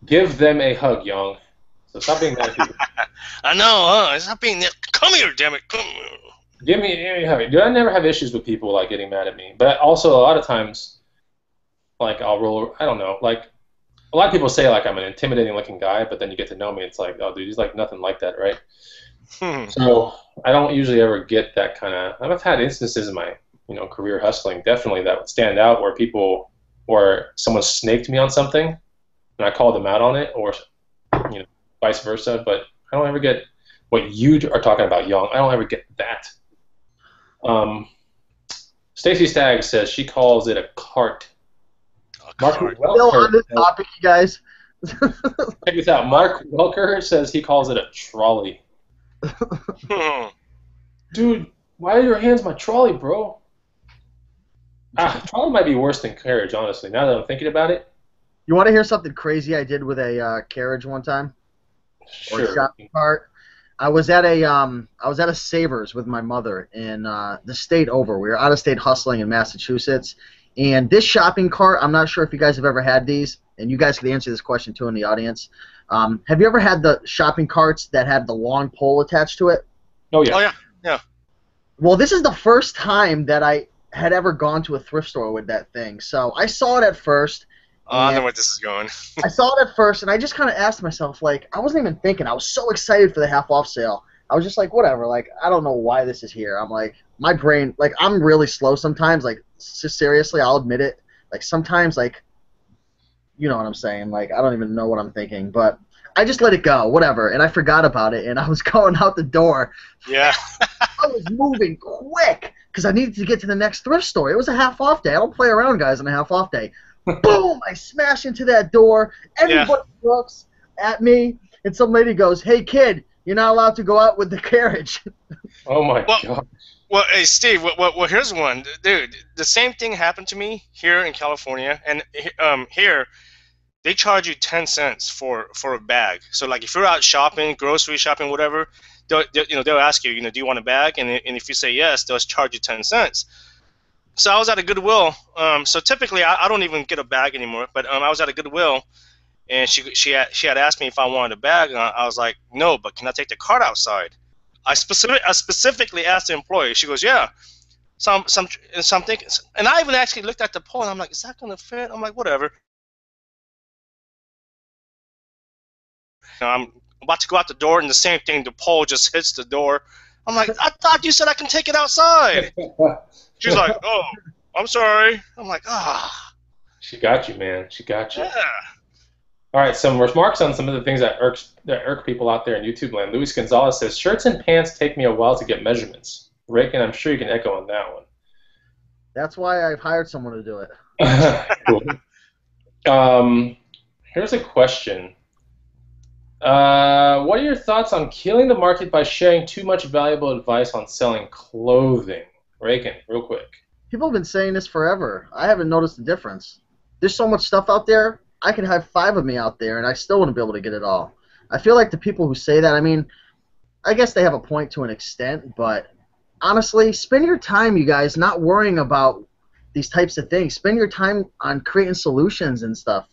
give them a hug, Young. So stop being mad at people. I know, huh? Stop being there. Come here, damn it. Come here. Give me a hug. Dude, I never have issues with people like getting mad at me. But also a lot of times, like I'll roll, I don't know, like a lot of people say like I'm an intimidating looking guy, but then you get to know me, it's like, oh dude, he's like nothing like that, right? So I don't usually ever get that kind of, I've had instances in my career hustling definitely that would stand out where someone snaked me on something and I called them out on it, or vice versa, but I don't ever get what you are talking about, Young. I don't ever get that. Stacy Stagg says she calls it a cart. Mark Still on this topic, you guys. Check this out. Mark Welker says he calls it a trolley. Dude, why are your hands my trolley, bro? Trolley might be worse than carriage, honestly, now that I'm thinking about it. You want to hear something crazy I did with a carriage one time? Sure. Or a shopping cart? I was at a Savers with my mother in the state over. We were out of state hustling in Massachusetts, and this shopping cart, I'm not sure if you guys have ever had these, and you guys could answer this question too in the audience. Have you ever had the shopping carts that had the long pole attached to it? Oh yeah. Oh yeah. Yeah. Well, this is the first time that I had ever gone to a thrift store with that thing. So I saw it at first. I know where this is going. I saw it at first, and I just kind of asked myself, like, I wasn't even thinking. I was so excited for the half-off sale. I was just like, whatever. Like, I don't know why this is here. I'm like, my brain, like, I'm really slow sometimes. Like, seriously, I'll admit it. Like, sometimes, like, you know what I'm saying. Like, I don't even know what I'm thinking. But I just let it go, whatever. And I forgot about it, and I was going out the door. Yeah. I was moving quick because I needed to get to the next thrift store. It was a half-off day. I don't play around, guys, on a half-off day. Boom! I smash into that door. Everybody looks at me, and some lady goes, "Hey, kid, you're not allowed to go out with the carriage." Oh my god. Well, hey, Steve. Well, here's one, dude. The same thing happened to me here in California, and here they charge you 10 cents for a bag. So like if you're out shopping, grocery shopping, whatever, they'll ask you, do you want a bag? And if you say yes, they'll charge you 10 cents. So I was at a Goodwill. So typically I don't even get a bag anymore. But I was at a Goodwill, and she had asked me if I wanted a bag, and I was like, no, but can I take the cart outside? I specifically asked the employee. She goes, yeah. So I'm thinking, and I even actually looked at the pole, and I'm like, is that gonna fit? I'm like, whatever. I'm about to go out the door, and the same thing. The pole just hits the door. I'm like, I thought you said I can take it outside. She's like, oh, I'm sorry. I'm like, ah. She got you, man. She got you. Yeah. All right, some remarks on some of the things that irk people out there in YouTube land. Luis Gonzalez says, shirts and pants take me a while to get measurements. Raiken, I'm sure you can echo on that one. That's why I've hired someone to do it. Cool. Here's a question. What are your thoughts on killing the market by sharing too much valuable advice on selling clothing? Raiken, real quick. People have been saying this forever. I haven't noticed the difference. There's so much stuff out there. I could have 5 of me out there, and I still wouldn't be able to get it all. I feel like the people who say that, I mean, I guess they have a point to an extent, but honestly, spend your time, you guys, not worrying about these types of things. Spend your time on creating solutions and stuff.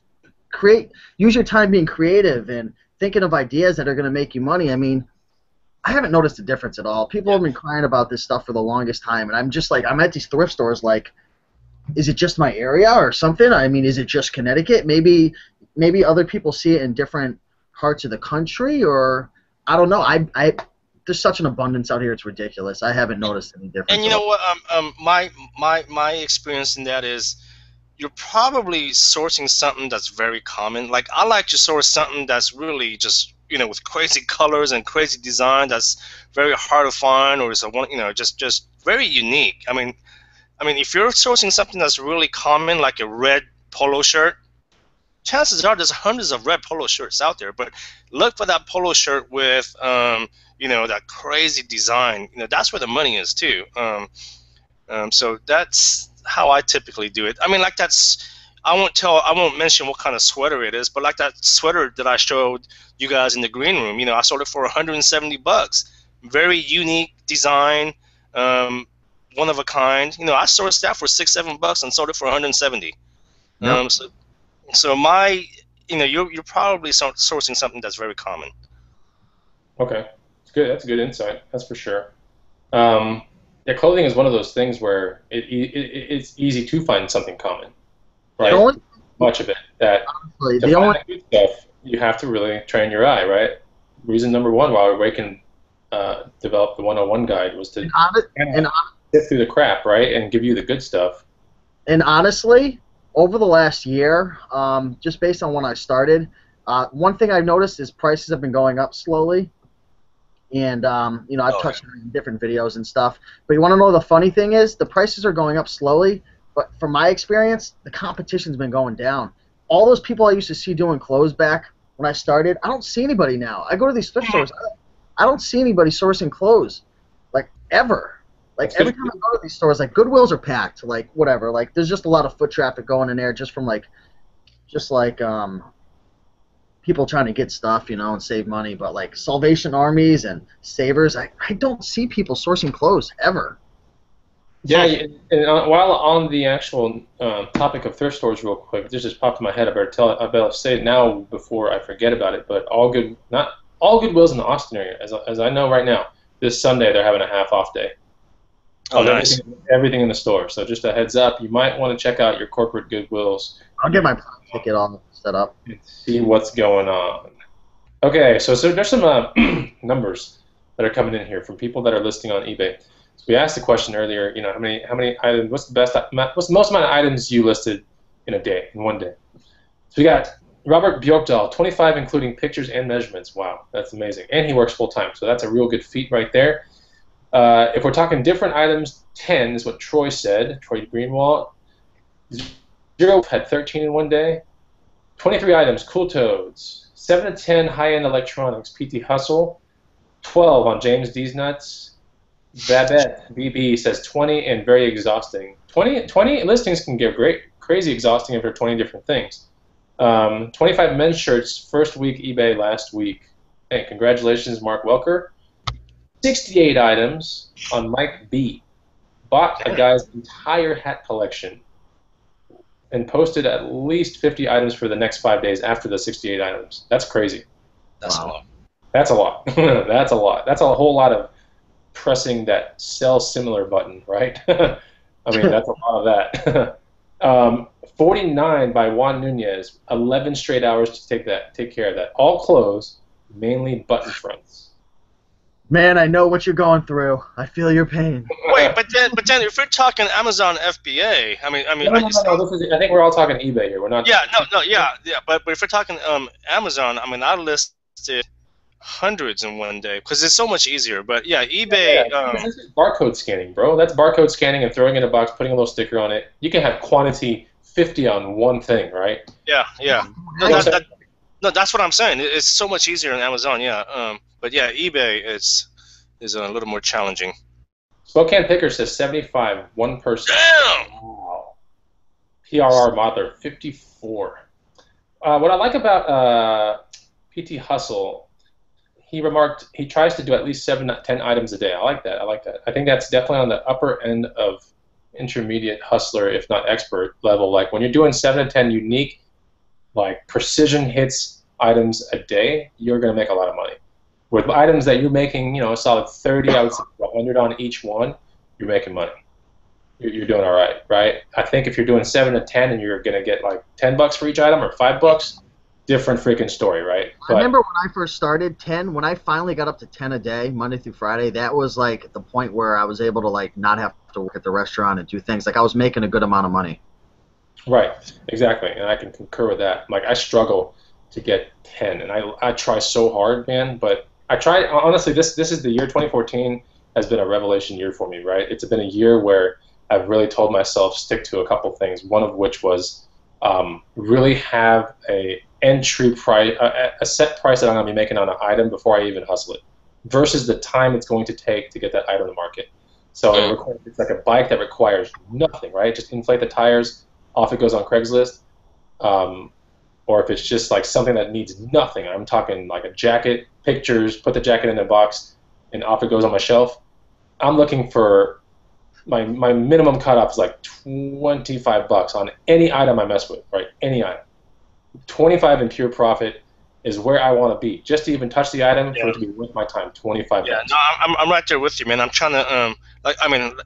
Use your time being creative and thinking of ideas that are going to make you money. I mean, I haven't noticed a difference at all. People have been crying about this stuff for the longest time, and I'm just like, I'm at these thrift stores like, is it just my area or something? I mean, is it just Connecticut? Maybe other people see it in different parts of the country, or I don't know. There's such an abundance out here; it's ridiculous. I haven't noticed any difference. And you know what? My experience in that is, you're probably sourcing something that's very common. Like, I like to source something that's really just, with crazy colors and crazy design that's very hard to find, or is just very unique. I mean, if you're sourcing something that's really common, like a red polo shirt, chances are there's hundreds of red polo shirts out there. But look for that polo shirt with, that crazy design. That's where the money is too. So that's how I typically do it. I mean, like I won't mention what kind of sweater it is, but like that sweater that I showed you guys in the green room, I sold it for $170. Very unique design, one of a kind. I sourced that for $6-7 and sold it for $170. Yep. So you're probably sourcing something that's very common. Okay, it's good. That's a good insight. That's for sure. Yeah, clothing is one of those things where it's easy to find something common, right? Much of it that to find the good stuff, you have to really train your eye, right? Reason number one why Raiken developed the 101 guide was to sift through the crap, right, and give you the good stuff. And honestly, over the last year, just based on when I started, one thing I've noticed is prices have been going up slowly. And I've touched on it in different videos and stuff. But you want to know the funny thing is, the prices are going up slowly, but from my experience, the competition's been going down. All those people I used to see doing clothes back when I started, I don't see anybody now. I go to these thrift stores, I don't see anybody sourcing clothes, like, ever. Like, every time I go to these stores, like, Goodwills are packed, like, whatever. Like, there's just a lot of foot traffic going in there just from, like, people trying to get stuff, and save money. But, like, Salvation Armies and Savers, I don't see people sourcing clothes, ever. Yeah, and while on the actual topic of thrift stores, real quick, this just popped in my head. I better say it now before I forget about it. But not all Goodwills in the Austin area, as I know right now. This Sunday they're having a half-off day. Oh, nice. Everything in the store. So just a heads up, you might want to check out your corporate Goodwills. I'll get my ticket all set up and see what's going on. Okay, so there's some numbers that are coming in here from people that are listing on eBay. So we asked the question earlier, how many items, what's the most amount of items you listed in one day? So we got Robert Bjorkdahl, 25 including pictures and measurements. Wow, that's amazing. And he works full time, so that's a real good feat right there. If we're talking different items, 10 is what Troy said, Troy Greenwald. 0 had 13 in one day. 23 items, Cool Toads. 7 to 10 high-end electronics, PT Hustle. 12 on James D's Nuts. Babette BB says 20 and very exhausting. 20 listings can get crazy exhausting if they're 20 different things. 25 men's shirts, first week eBay last week. Hey, congratulations, Mark Welker. 68 items on Mike B. Bought a guy's entire hat collection and posted at least 50 items for the next 5 days after the 68 items. That's crazy. That's a lot. That's a lot. That's a lot. That's a whole lot of pressing that sell similar button, right? I mean, that's a lot of that. 49 by Juan Nunez, 11 straight hours to take care of that. All clothes, mainly button fronts. Man, I know what you're going through. I feel your pain. Wait, but then if we're talking Amazon FBA, I mean, No. I think we're all talking eBay here. We're not. Yeah, yeah. But if we're talking Amazon, I mean, I listed hundreds in one day because it's so much easier. But yeah, eBay. This is barcode scanning, bro. That's barcode scanning and throwing it in a box, putting a little sticker on it. You can have quantity 50 on one thing, right? Yeah. No, that's what I'm saying. It's so much easier on Amazon. Yeah. But yeah, eBay is a little more challenging. Spokane Picker says 75, one person. Damn! Wow. PRR Modeler, 54. What I like about PT Hustle, he remarked he tries to do at least 7 to 10 items a day. I like that. I think that's definitely on the upper end of intermediate hustler, if not expert level. Like when you're doing 7 to 10 unique, like precision hits items a day, you're going to make a lot of money. With items that you're making, a solid 30, I would say 100 on each one, you're making money. You're doing all right, right? I think if you're doing 7 to 10 and you're going to get like $10 for each item or $5, different freaking story, right? I remember when I first started, 10, when I finally got up to 10 a day, Monday through Friday, that was like the point where I was able to like not have to work at the restaurant and do things. Like I was making a good amount of money. Right, exactly, and I can concur with that. Like I struggle to get 10, and I try so hard, man, but I try, honestly, this is the year 2014 has been a revelation year for me, right? It's been a year where I've really told myself stick to a couple things, one of which was really have a entry price, a set price that I'm going to be making on an item before I even hustle it, versus the time it's going to take to get that item to market. So it's like a bike that requires nothing, right? Just inflate the tires, off it goes on Craigslist. Or if it's just like something that needs nothing, I'm talking like a jacket, pictures, put the jacket in a box, and off it goes on my shelf. I'm looking for my minimum cutoff is like $25 on any item I mess with, right? Any item. 25 in pure profit is where I want to be, just to even touch the item for it to be worth my time. $25. Yeah, no, I'm right there with you, man. I'm trying to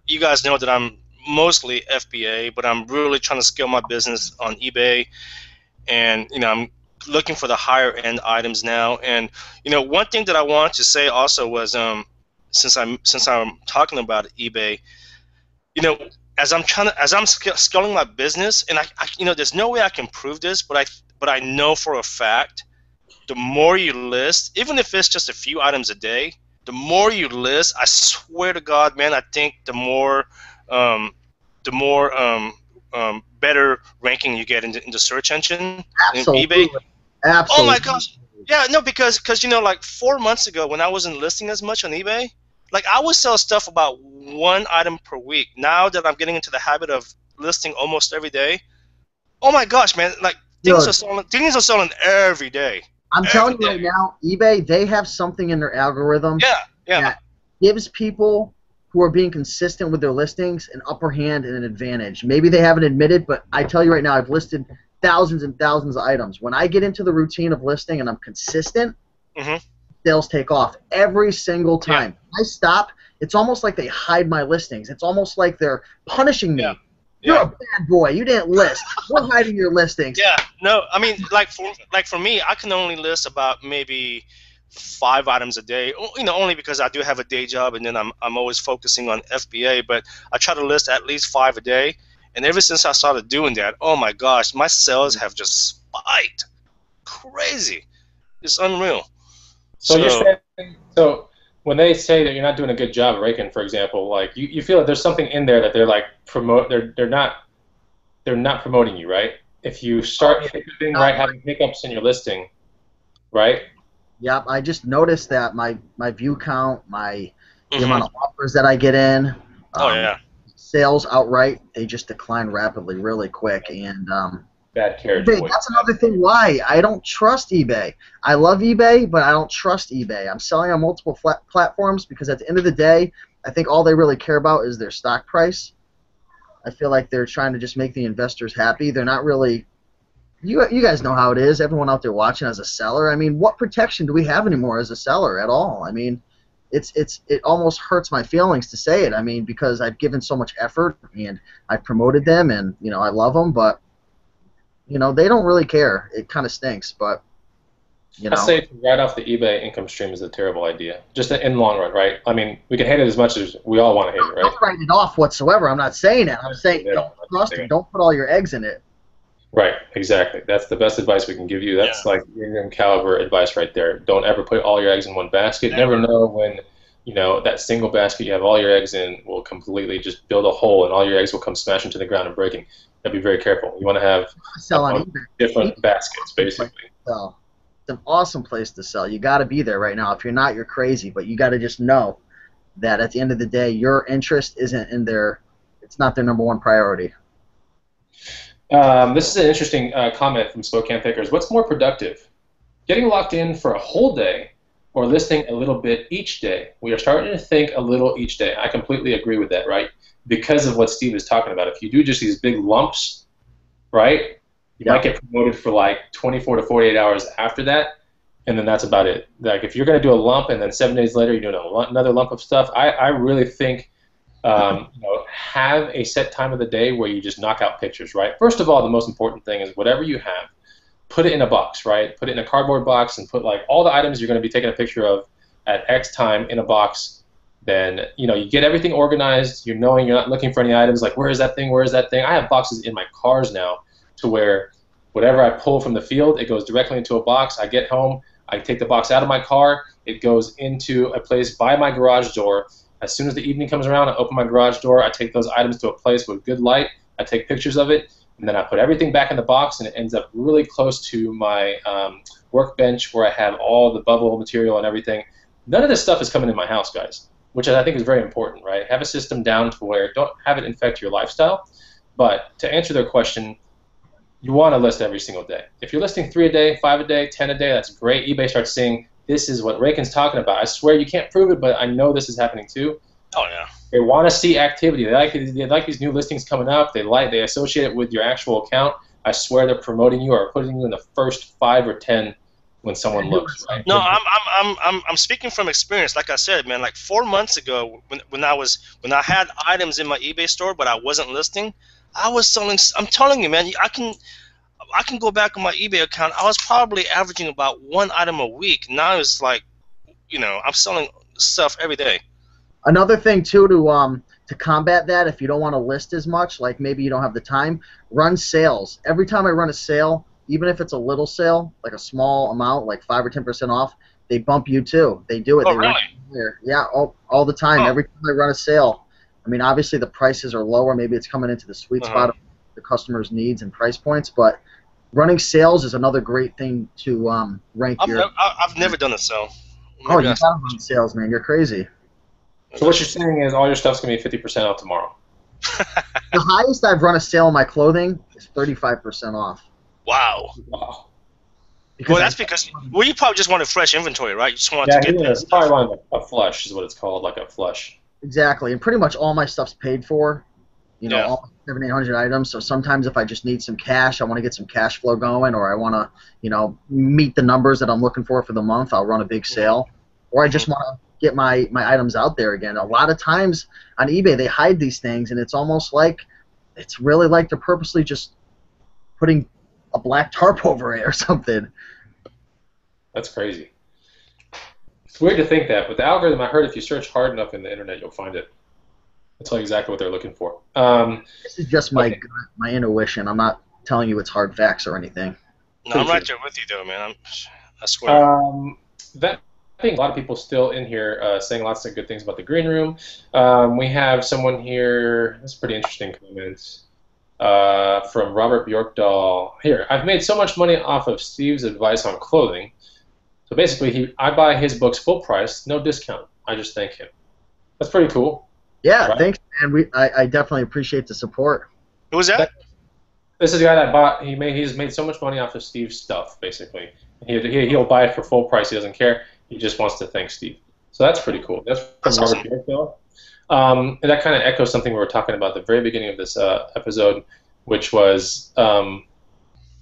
you guys know that I'm mostly FBA, but I'm really trying to scale my business on eBay. And I'm looking for the higher end items now. And one thing that I want to say also was since I'm talking about eBay, as I'm scaling my business, and I there's no way I can prove this, but I know for a fact the more you list, even if it's just a few items a day, the more you list, I swear to God, man, I think um, the more better ranking you get in the search engine in eBay. Absolutely. Oh my Absolutely. gosh. Yeah, no, because you know, like 4 months ago when I wasn't listing as much on eBay, like I would sell stuff about one item per week. Now that I'm getting into the habit of listing almost every day, oh my gosh, man, like Dude, things are selling every day. I'm Every telling you day. right now, eBay, they have something in their algorithm Yeah, yeah. that gives people who are being consistent with their listings an upper hand and an advantage. Maybe they haven't admitted, but I tell you right now, I've listed thousands and thousands of items. When I get into the routine of listing and I'm consistent, Hmm. sales take off every single Yeah, time. I stop, it's almost like they hide my listings. It's almost like they're punishing yeah, me. You're yeah. a bad boy. You didn't list. We're hiding your listings. Yeah, no, I mean, like for me, I can only list about maybe 5 items a day. You know, only because I do have a day job, and then I'm always focusing on FBA. But I try to list at least 5 a day. And ever since I started doing that, oh my gosh, my sales have just spiked, crazy. It's unreal. So you're So saying, so when they say that you're not doing a good job, Raiken, for example, like you feel that there's something in there that they're like they're not promoting you, right? If you Oh, start yeah. hiccuping, Not right, having hiccups in your listing, right? Yep, I just noticed that my view count, the hmm amount of offers that I get in, oh um, yeah, sales outright, they just decline rapidly, really quick. And Bad carriage eBay, away. that's another thing why I don't trust eBay. I love eBay, but I don't trust eBay. I'm selling on multiple platforms because at the end of the day, I think all they really care about is their stock price. I feel like they're trying to just make the investors happy. They're not really. You guys know how it is. Everyone out there watching as a seller. I mean, what protection do we have anymore as a seller at all? I mean, it almost hurts my feelings to say it. I mean, because I've given so much effort and I've promoted them and I love them, but they don't really care. It kind of stinks, but you I know. say to write off the eBay income stream is a terrible idea, just in the long run, right? I mean, we can hate it as much as we all want to hate it, right? Don't write it off whatsoever. I'm not saying that. I'm saying They don't don't. trust it. Don't put all your eggs in it. Right, exactly. That's the best advice we can give you. yeah, That's like premium caliber advice right there. Don't ever put all your eggs in one basket. Never never. know when, that single basket you have all your eggs in will completely just build a hole and all your eggs will come smashing to the ground and breaking. You gotta be very careful. You want to have Sell on a eBay. different baskets, Place basically. to sell. It's an awesome place to sell. You got to be there right now. If you're not, you're crazy. But you got to just know that at the end of the day, your interest isn't in their. It's not their number one priority. This is an interesting comment from Spokane Thinkers. What's more productive? Getting locked in for a whole day or listing a little bit each day? We are starting to think a little each day. I completely agree with that, right? Because of what Steve is talking about. If you do just these big lumps, right, you might get promoted for like 24 to 48 hours after that, and then that's about it. Like if you're going to do a lump and then 7 days later you're doing another lump of stuff, I really think have a set time of the day where you just knock out pictures, right? First of all, the most important thing is whatever you have, put it in a box, right? Put it in a cardboard box and put like all the items you're going to be taking a picture of at X time in a box. Then you get everything organized. You're knowing you're not looking for any items like where is that thing? Where is that thing? I have boxes in my cars now to where whatever I pull from the field, it goes directly into a box. I get home, I take the box out of my car, it goes into a place by my garage door. As soon as the evening comes around, I open my garage door, I take those items to a place with good light, I take pictures of it, and then I put everything back in the box, and it ends up really close to my workbench where I have all the bubble material and everything. None of this stuff is coming in my house, guys, which I think is very important, right? Have a system down to where don't have it infect your lifestyle. But to answer their question, you want to list every single day. If you're listing 3 a day, 5 a day, 10 a day, that's great. eBay starts saying, this is what Raiken's talking about. I swear you can't prove it, but I know this is happening too. Oh yeah. They want to see activity. They like these new listings coming up. They associate it with your actual account. I swear they're promoting you or putting you in the first 5 or 10 when someone looks. Right? No, I'm speaking from experience. Like I said, man, like 4 months ago, when I had items in my eBay store, but I wasn't listing, I was selling. I'm telling you, man, I can go back on my eBay account. I was probably averaging about one item a week. Now it's like, I'm selling stuff every day. Another thing too to combat that, if you don't want to list as much, like maybe you don't have the time, run sales. Every time I run a sale, even if it's a little sale, like a small amount, like 5 or 10% off, they bump you too. They do it. Oh, They rank really? you higher. Yeah, all the time. Oh. Every time I run a sale. I mean, obviously the prices are lower. Maybe it's coming into the sweet spot of the customer's needs and price points. But running sales is another great thing to rank your. I've never done a sale. Oh, Maybe you that's gotta run sales, man. You're crazy. So what you're saying is all your stuff's gonna be 50% off tomorrow. The highest I've run a sale on my clothing is 35% off. Wow. Wow. Well, that's because you probably just wanted fresh inventory, right? You just wanted to get that He probably stuff. wanted a flush is what it's called, like a flush. Exactly, and pretty much all my stuff's paid for. You know, Yeah. all 700-800 items. So sometimes if I just need some cash, I want to get some cash flow going, or I want to, meet the numbers that I'm looking for the month, I'll run a big sale. Or I just want to get my items out there again. A lot of times on eBay, they hide these things, and it's almost like, it's really like they're purposely just putting a black tarp over it or something. That's crazy. It's weird to think that, but the algorithm, I heard if you search hard enough in the internet, you'll find it. It'll tell you exactly what they're looking for. This is just my intuition. I'm not telling you it's hard facts or anything. No, I'm right there with you, though, man. I swear. I think a lot of people still in here saying lots of good things about the green room. We have someone here. That's a pretty interesting comment from Robert Bjorkdahl. Here, I've made so much money off of Steve's advice on clothing. So basically, I buy his books full price, no discount. I just thank him. That's pretty cool. Yeah, right? Thanks, man. I definitely appreciate the support. Who was that? This is the guy that bought. He's made so much money off of Steve's stuff. Basically, he'll buy it for full price. He doesn't care. He just wants to thank Steve. So that's pretty cool. That's from Robert Bjorkdahl. And that kind of echoes something we were talking about at the very beginning of this episode, which was, there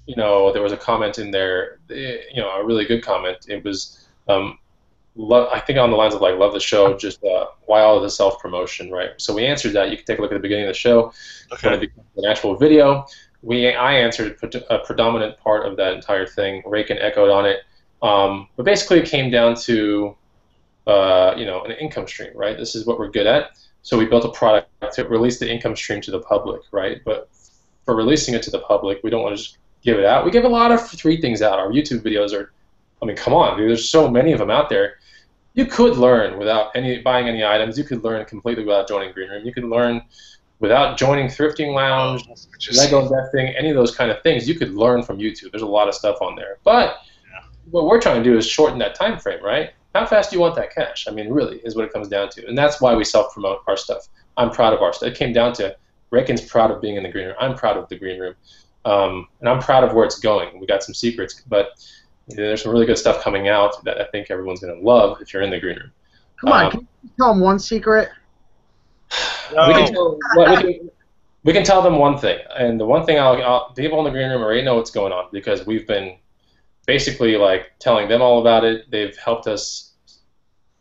was a comment in there, a really good comment. It was, I think on the lines of like, love the show, just why all of the self-promotion, right? So we answered that. You can take a look at the beginning of the show. Okay. When it becomes an actual video, I answered a predominant part of that entire thing. Raiken echoed on it. But basically it came down to, an income stream, right? This is what we're good at. So we built a product to release the income stream to the public, right? But for releasing it to the public, we don't want to just give it out. We give a lot of free things out. Our YouTube videos are, come on, dude, there's so many of them out there. You could learn without buying any items. You could learn completely without joining Green Room. You could learn without joining Thrifting Lounge, Lego investing, any of those kind of things. You could learn from YouTube. There's a lot of stuff on there. But what we're trying to do is shorten that time frame, right? How fast do you want that cash? I mean, really, is what it comes down to. And that's why we self-promote our stuff. I'm proud of our stuff. It came down to Raiken's proud of being in the Green Room. I'm proud of the Green Room. And I'm proud of where it's going. We got some secrets, but there's some really good stuff coming out that I think everyone's going to love if you're in the Green Room. Come on, can you tell them one secret? No. We can tell them one thing. And the one thing people in the Green Room already know what's going on because we've been basically like telling them all about it. They've helped us,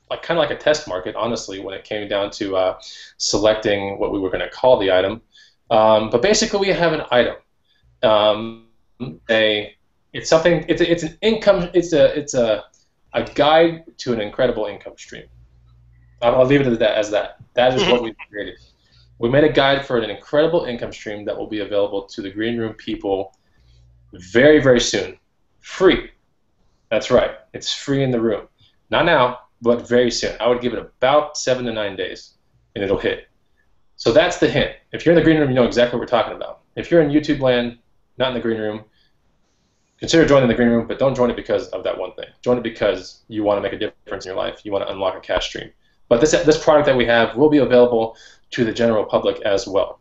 like kind of like a test market, honestly, when it came down to selecting what we were going to call the item. But basically, we have an item. It's something. It's an income. It's a guide to an incredible income stream. I'll leave it as that. That is what we created. We made a guide for an incredible income stream that will be available to the Green Room people very, very soon. Free. That's right. It's free in the room. Not now, but very soon. I would give it about 7 to 9 days, and it'll hit. So that's the hint. If you're in the Green Room, you know exactly what we're talking about. If you're in YouTube land, not in the Green Room, consider joining the Green Room, but don't join it because of that one thing. Join it because you want to make a difference in your life. You want to unlock a cash stream. But this product that we have will be available to the general public as well.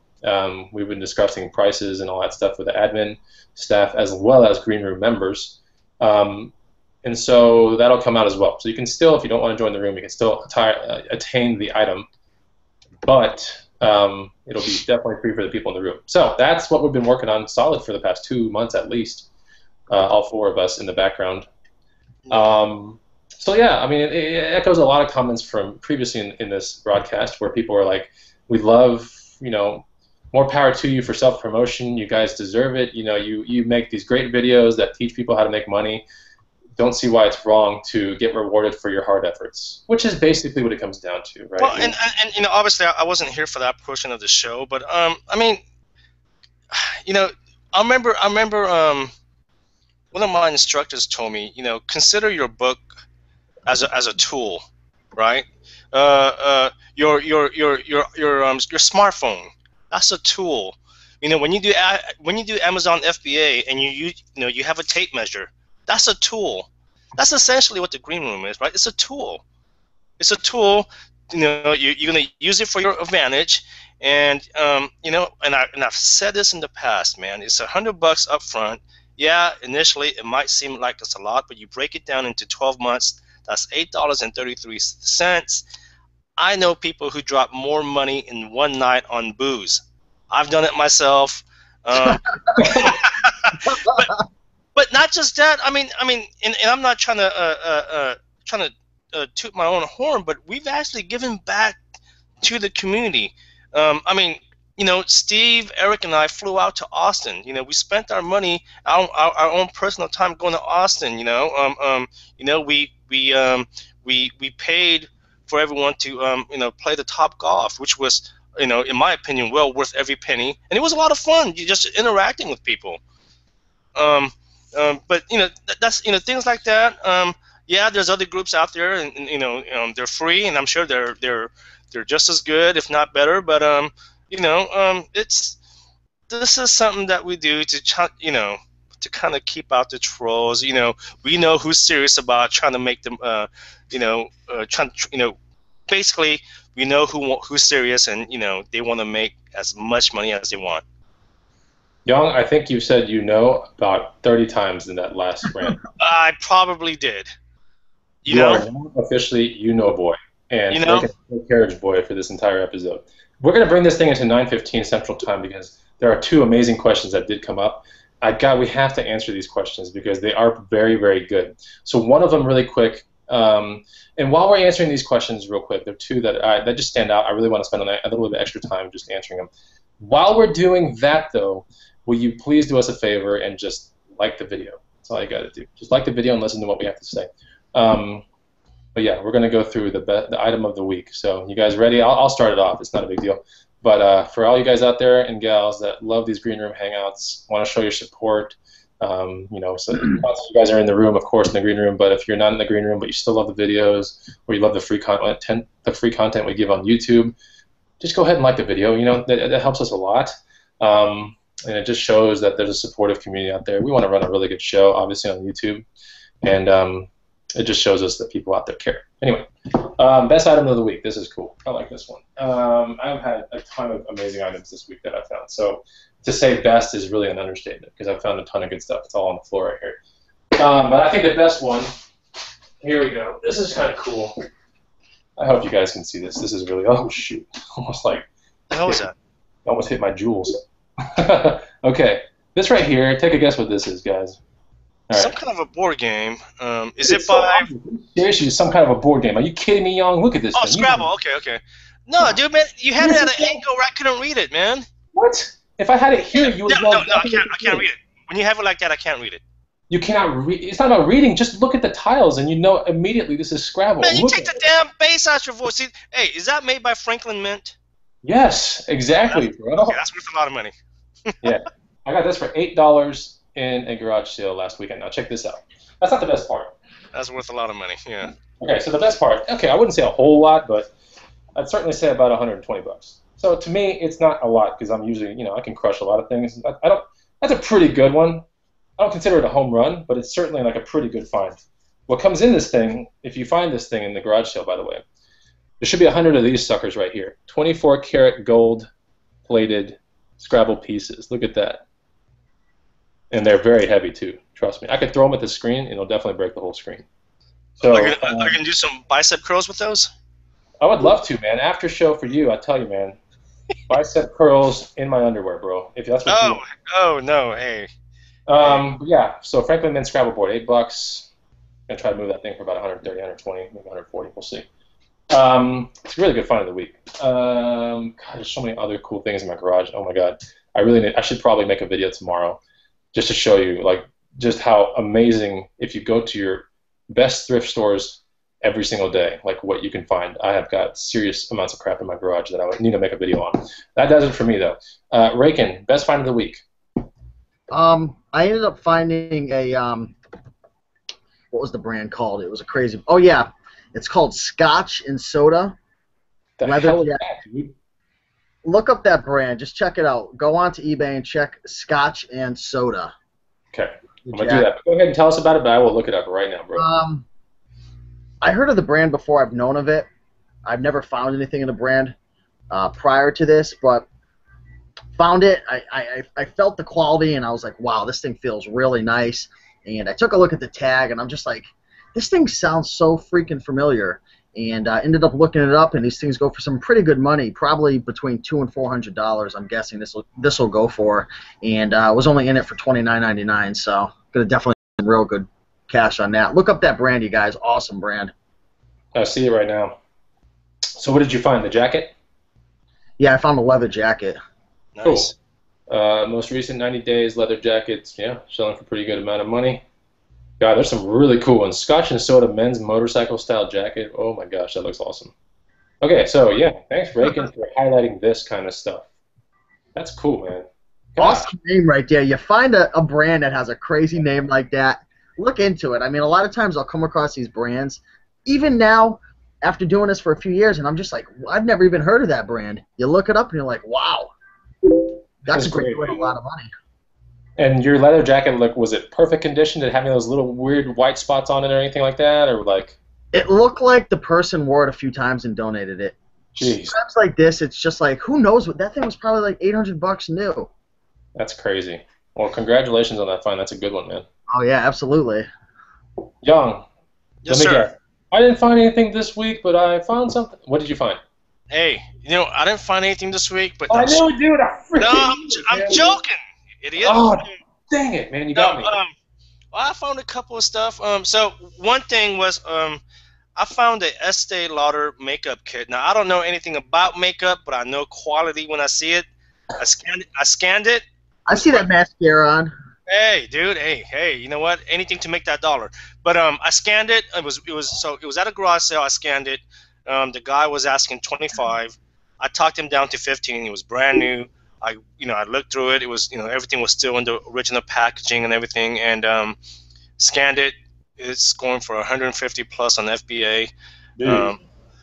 We've been discussing prices and all that stuff with the admin staff as well as Green Room members. And so that'll come out as well. So you can still, if you don't want to join the room, you can still attain the item. But it'll be definitely free for the people in the room. So that's what we've been working on solid for the past 2 months at least, all 4 of us in the background. So yeah, I mean, it echoes a lot of comments from previously in this broadcast where people are like, we love, more power to you for self-promotion. You guys deserve it. You make these great videos that teach people how to make money. Don't see why it's wrong to get rewarded for your hard efforts, which is basically what it comes down to, right? Well, and obviously I wasn't here for that portion of the show, but I mean, I remember one of my instructors told me, consider your book as a tool, right? Your smartphone, that's a tool. You know, when you do Amazon FBA and you have a tape measure, that's a tool. That's essentially what the green room is, right? It's a tool. It's a tool. You know, you're going to use it for your advantage. And I've said this in the past, man. It's $100 up front. Yeah, initially it might seem like it's a lot, but you break it down into 12 months. That's $8.33. I know people who drop more money in one night on booze. I've done it myself. But not just that. I mean, and I'm not trying to toot my own horn, but we've actually given back to the community. I mean, you know, Steve, Eric, and I flew out to Austin. You know, we spent our money, our own personal time going to Austin. We paid for everyone to play the Top Golf, which was, in my opinion, well worth every penny, and it was a lot of fun. You just interacting with people. But that's things like that. Yeah, there's other groups out there, and they're free, and I'm sure they're just as good, if not better. But this is something that we do to kind of keep out the trolls. We know who's serious about trying to make them. Basically, we know who's serious, and they want to make as much money as they want. Young, I think you said about 30 times in that last rant. I probably did. You are officially boy, and carriage boy for this entire episode. We're going to bring this thing into 9:15 Central Time because there are two amazing questions that did come up. We have to answer these questions because they are very, very good. So one of them really quick, and while we're answering these questions real quick, there are two that just stand out. I really want to spend a little bit of extra time just answering them. While we're doing that, though, will you please do us a favor and just like the video? That's all you got to do. Just like the video and listen to what we have to say. But yeah, we're going to go through the item of the week. So you guys ready? I'll start it off. It's not a big deal. But for all you guys out there and gals that love these green room hangouts, want to show your support, so you guys are in the room, of course, in the green room. But if you're not in the green room, but you still love the videos or you love the free content we give on YouTube, just go ahead and like the video. That helps us a lot. And it just shows that there's a supportive community out there. We want to run a really good show, obviously, on YouTube. And it just shows us that people out there care. Anyway, best item of the week. This is cool. I like this one. I've had a ton of amazing items this week that I found. So to say best is really an understatement because I found a ton of good stuff. It's all on the floor right here. But I think the best one, here we go. This is kind of cool. I hope you guys can see this. This is really, oh shoot, almost like. The hell is that? Almost hit my jewels. Okay, this right here, take a guess what this is, guys. All right. Some kind of a board game. Is it by... Seriously, some kind of a board game. Are you kidding me, Young? Look at this thing. Scrabble. Okay. No, dude, man, you had it at an angle where I couldn't read it, man. What? If I had it here, you would... No, I can't read it. When you have it like that, I can't read it. You cannot read. It's not about reading. Just look at the tiles, and you know immediately this is Scrabble. Man, you take the damn bass out your voice. Hey, is that made by Franklin Mint? Yes, exactly, bro. Okay, that's worth a lot of money. Yeah, I got this for $8 in a garage sale last weekend. Now check this out. That's not the best part. That's worth a lot of money. Yeah. Okay, so the best part. Okay, I wouldn't say a whole lot, but I'd certainly say about $120. So to me, it's not a lot because I'm usually, I can crush a lot of things. I don't. That's a pretty good one. I don't consider it a home run, but it's certainly like a pretty good find. What comes in this thing, if you find this thing in the garage sale, by the way, there should be 100 of these suckers right here. 24-karat gold-plated Scrabble pieces. Look at that. And they're very heavy, too. Trust me. I could throw them at the screen, and it'll definitely break the whole screen. So, are you going to do some bicep curls with those? I would love to, man. After show for you, I tell you, man. Bicep curls in my underwear, bro. If that's what you want. Oh, no. Hey. Yeah, so Franklin Mint Scrabble board, $8. I'm going to try to move that thing for about 130, 120, maybe 140. We'll see. It's a really good find of the week. God, there's so many other cool things in my garage. Oh, my God. I should probably make a video tomorrow just to show you, like, just how amazing, if you go to your best thrift stores every single day, like what you can find. I have got serious amounts of crap in my garage that I would need to make a video on. That does it for me, though. Raiken, best find of the week. I ended up finding a what was the brand called? It was a crazy. Oh yeah, it's called Scotch and Soda. The Leather hell is jacket. that, dude? Look up that brand. Just check it out. Go on to eBay and check Scotch and Soda. Okay, I'm gonna do that. But go ahead and tell us about it, but I will look it up right now, bro. I heard of the brand before. I've known of it. I've never found anything in the brand prior to this, but found it. I felt the quality, and I was like, wow, this thing feels really nice. And I took a look at the tag, and I'm just like, this thing sounds so freaking familiar. And I ended up looking it up, and these things go for some pretty good money, probably between $200 and $400. I'm guessing this will go for, and I was only in it for $29.99, so gonna definitely get some real good cash on that. Look up that brand, you guys. Awesome brand. I see it right now. So what did you find? The jacket? Yeah, I found a leather jacket. Nice. Cool. Most recent 90 days leather jackets. Yeah, selling for a pretty good amount of money. God, there's some really cool ones. Scotch and Soda men's motorcycle style jacket. Oh my gosh, that looks awesome. Okay, so yeah, thanks Raiken for highlighting this kind of stuff. That's cool, man. Awesome name right there. You find a brand that has a crazy name like that, look into it. I mean, a lot of times I'll come across these brands, even now, after doing this for a few years, and I'm just like, I've never even heard of that brand. You look it up and you're like, wow, that's great. A lot of money. And your leather jacket, like, was it perfect condition? Did it have any of those little weird white spots on it or anything like that, or like? It looked like the person wore it a few times and donated it. Jeez. Straps like this, it's just like, who knows what that thing was probably like $800 new. That's crazy. Well, congratulations on that find. That's a good one, man. Oh yeah, absolutely. Young. Yes, let me sir. guess. I didn't find anything this week, but I found something. What did you find? Hey, I didn't find anything this week, but I knew it, dude. I'm joking, you idiot. Oh, dang it, man! You got me. Well, I found a couple of stuff. So one thing was, I found a Estee Lauder makeup kit. Now I don't know anything about makeup, but I know quality when I see it. I scanned it. I see that mascara on. Hey, dude. Hey. You know what? Anything to make that dollar. But I scanned it. It was at a garage sale. I scanned it. The guy was asking 25. I talked him down to 15. It was brand new. I looked through it. It was, everything was still in the original packaging and everything, and scanned it. It's going for 150 plus on FBA.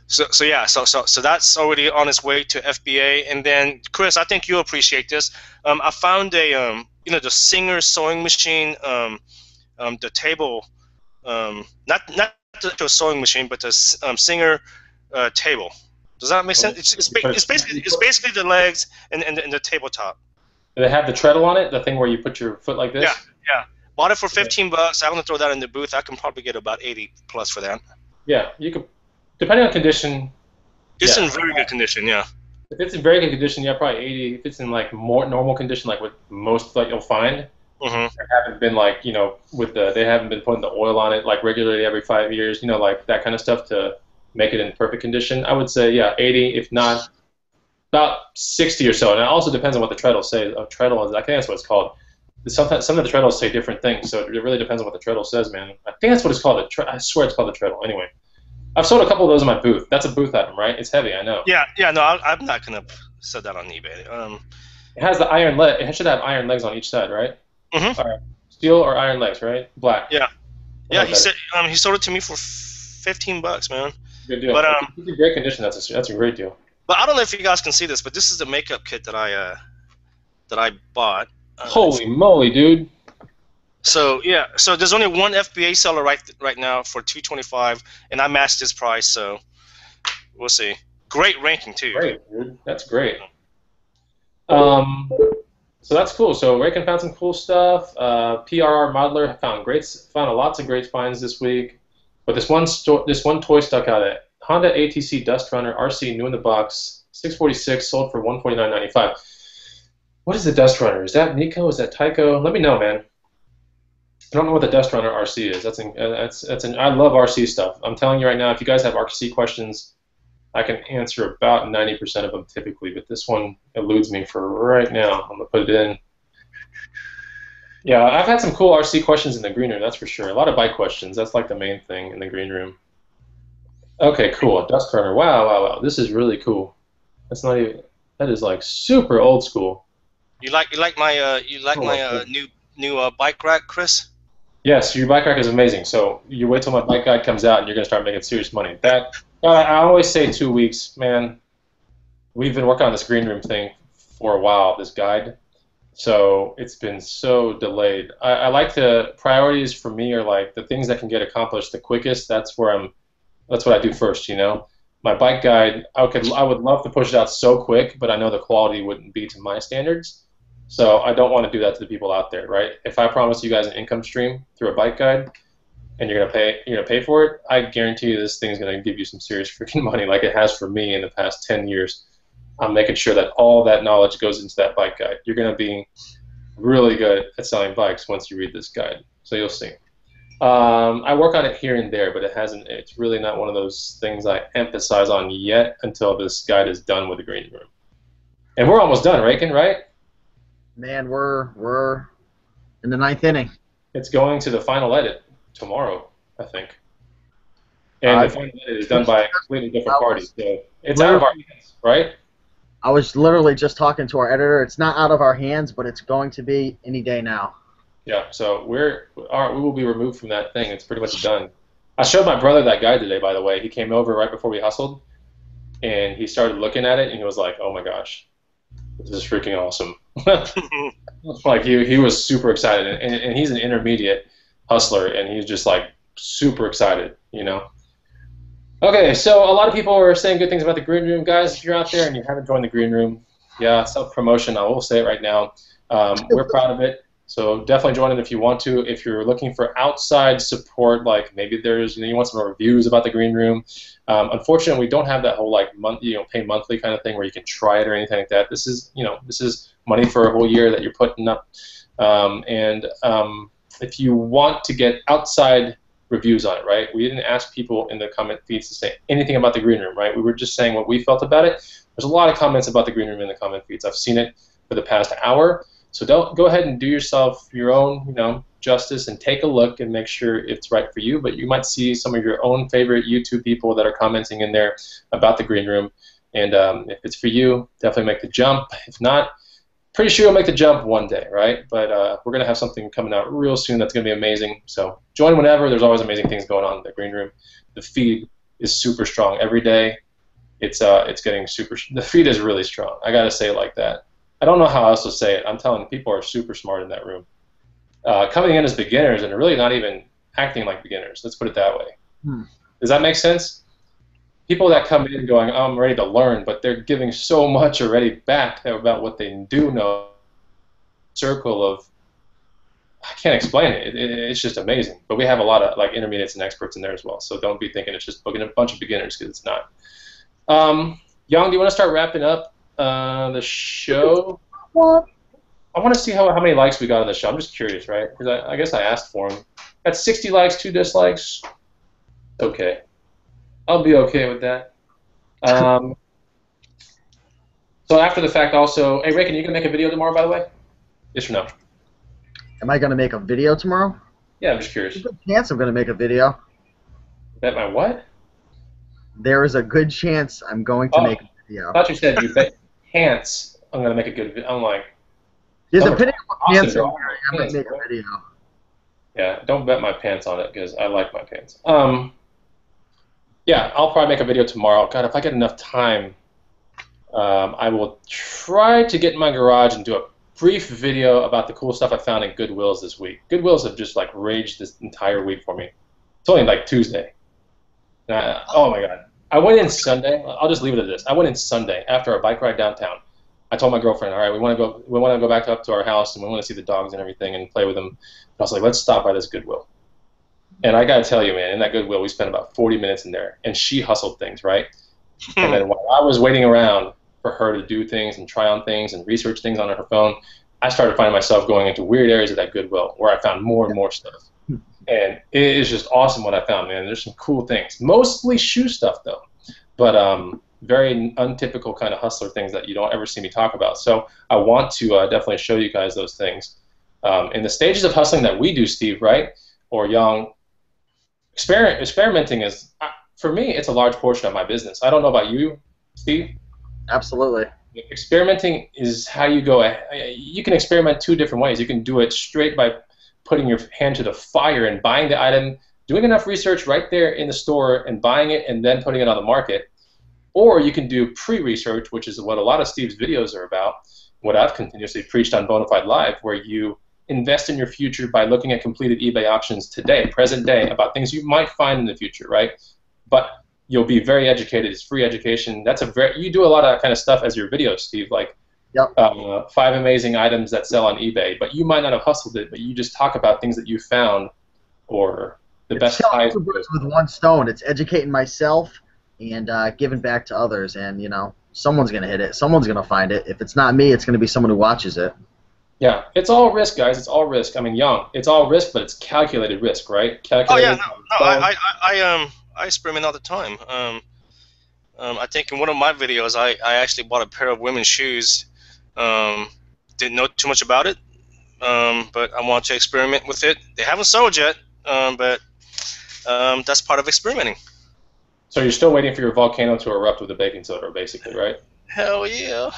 So that's already on its way to FBA. And then, Chris, I think you'll appreciate this. I found a the Singer sewing machine, the table, not the sewing machine, but the Singer table. Does that make sense? It's basically the legs and the tabletop. Do they have the treadle on it? The thing where you put your foot like this? Yeah. Bought it for $15. I'm gonna throw that in the booth. I can probably get about 80 plus for that. Yeah, you could, depending on condition. It's in very good condition. Yeah. If it's in very good condition, yeah, probably 80. If it's in like more normal condition, like what most like you'll find, there haven't been like they haven't been putting the oil on it like regularly every 5 years, like that kind of stuff to make it in perfect condition. I would say 80, if not about 60 or so. And it also depends on what the treadle says. Treadle is, I think that's what it's called. Sometimes some of the treadles say different things, so it really depends on what the treadle says, man. I think that's what it's called. I swear it's called the treadle. Anyway, I've sold a couple of those in my booth. That's a booth item, right? It's heavy, I know. Yeah. No, I'm not gonna sell that on eBay. It has the iron leg. It should have iron legs on each side, right? Mm-hmm. All right. Steel or iron legs, right? Black. Yeah. Yeah. He said he sold it to me for $15, man. Good deal. But if it's in great condition, that's a great deal. But I don't know if you guys can see this, but this is the makeup kit that I bought. Holy moly, dude! So there's only one FBA seller right now for $225, and I matched his price, so we'll see. Great ranking too. Great, dude. That's great. So that's cool. So Raiken found some cool stuff. PRR Modeler found lots of great finds this week. But this one toy stuck out. At Honda ATC Dust Runner RC, new in the box, 646, sold for $149.95. What is the Dust Runner? Is that Nico? Is that Tyco? Let me know, man. I don't know what the Dust Runner RC is. I love RC stuff. I'm telling you right now, if you guys have RC questions, I can answer about 90% of them typically, but this one eludes me for right now. I'm gonna put it in. Yeah, I've had some cool RC questions in the green room, that's for sure. A lot of bike questions. That's like the main thing in the green room. Okay, cool. Dust Runner. Wow. This is really cool. That is like super old school. You like my new bike rack, Chris? Yes, your bike rack is amazing. So you wait till my bike guide comes out, and you're gonna start making serious money. That I always say 2 weeks, man. We've been working on this green room thing for a while. This guide, so it's been so delayed. I like the priorities for me are like the things that can get accomplished the quickest. That's where I'm. That's what I do first. My bike guide. I would love to push it out so quick, but I know the quality wouldn't be to my standards. So I don't want to do that to the people out there, right? If I promise you guys an income stream through a bike guide, and you're gonna pay for it, I guarantee you this thing's gonna give you some serious freaking money, like it has for me in the past 10 years. I'm making sure that all that knowledge goes into that bike guide. You're gonna be really good at selling bikes once you read this guide, so you'll see. I work on it here and there, but it hasn't. It's really not one of those things I emphasize on yet until this guide is done with the green room. And we're almost done, Raiken, right? Man, we're in the ninth inning. It's going to the final edit tomorrow, I think. And the final edit is done by a completely different party, so it's out of our hands, right? I was literally just talking to our editor. It's not out of our hands, but it's going to be any day now. Yeah, so we will be removed from that thing. It's pretty much done. I showed my brother that guide today, by the way. He came over right before we hustled, and he started looking at it, and he was like, "Oh my gosh, this is freaking awesome!" Like he was super excited, and he's an intermediate hustler, and he's just like super excited. Okay, so a lot of people are saying good things about the green room, guys. If you're out there and you haven't joined the green room, yeah, self promotion. I will say it right now. We're proud of it. So definitely join it if you want to. If you're looking for outside support, like maybe you want some reviews about the green room. Unfortunately, we don't have that whole like pay monthly kind of thing where you can try it or anything like that. This is money for a whole year that you're putting up. If you want to get outside reviews on it, right? We didn't ask people in the comment feeds to say anything about the green room, right? We were just saying what we felt about it. There's a lot of comments about the green room in the comment feeds. I've seen it for the past hour. So go ahead and do yourself your own, justice and take a look and make sure it's right for you. But you might see some of your own favorite YouTube people that are commenting in there about the green room. And if it's for you, definitely make the jump. If not, pretty sure you'll make the jump one day, right? But we're going to have something coming out real soon that's going to be amazing. So join whenever. There's always amazing things going on in the green room. The feed is super strong every day. It's getting super. The feed is really strong. I got to say it like that. I don't know how else to say it. I'm telling you, people are super smart in that room. Coming in as beginners and really not even acting like beginners. Let's put it that way. Does that make sense? People that come in going, oh, I'm ready to learn, but they're giving so much already back about what they do know. Circle of, I can't explain it. It's just amazing. But we have a lot of like intermediates and experts in there as well. So don't be thinking it's just booking a bunch of beginners, because it's not. Yang, do you want to start wrapping up the show? What? I want to see how many likes we got on the show. I'm just curious, right? Because I guess I asked for them. Got 60 likes, 2 dislikes. Okay. I'll be okay with that. So after the fact also, hey, Raiken, you can make a video tomorrow, by the way? Yes or no? Am I going to make a video tomorrow? Yeah, I'm just curious. There's a good chance I'm going to make a video. Bet my what? There is a good chance I'm going to make a video. I thought you said you bet pants I'm going to make a good video. I'm like... Depending on what pants I'm wearing, I'm going to make a video. Yeah, don't bet my pants on it, because I like my pants. Yeah, I'll probably make a video tomorrow. God, if I get enough time, I will try to get in my garage and do a brief video about the cool stuff I found in Goodwills this week. Goodwills have just like raged this entire week for me. It's only like Tuesday. Oh my God. I went in Sunday. I'll just leave it at this. I went in Sunday after our bike ride downtown. I told my girlfriend, all right, we want to go back up to our house, and we want to see the dogs and everything and play with them. And I was like, let's stop by this Goodwill. And I got to tell you, man, in that Goodwill, we spent about 40 minutes in there, and she hustled things, right? And then while I was waiting around for her to do things and try on things and research things on her phone, I started finding myself going into weird areas of that Goodwill where I found more and more stuff. And it is just awesome what I found, man. There's some cool things. Mostly shoe stuff, though. But very untypical kind of hustler things that you don't ever see me talk about. So I want to definitely show you guys those things. In the stages of hustling that we do, Steve, right, or Young, experimenting is, for me, it's a large portion of my business. I don't know about you, Steve. Absolutely. Experimenting is how you go. You can experiment 2 different ways. You can do it straight by putting your hand to the fire and buying the item, doing enough research right there in the store and buying it and then putting it on the market. Or you can do pre-research, which is what a lot of Steve's videos are about, what I've continuously preached on Bonafide Live, where you invest in your future by looking at completed eBay auctions today, present day, about things you might find in the future, right? But you'll be very educated. It's free education. You do a lot of that kind of stuff as your videos, Steve, like Yep. 5 amazing items that sell on eBay, but you might not have hustled it, but you just talk about things that you found or the best killing ties. two birds with one stone. It's educating myself and giving back to others, and someone's gonna hit it. Someone's gonna find it. If it's not me, it's gonna be someone who watches it. Yeah, it's all risk, guys. It's all risk. I mean, it's all risk, but it's calculated risk, right? Calculated. Oh yeah, no, I experiment all the time. I think in one of my videos, I actually bought a pair of women's shoes. Didn't know too much about it, but I want to experiment with it. They haven't sold yet, but that's part of experimenting. So you're still waiting for your volcano to erupt with a baking soda, basically, right? Hell yeah.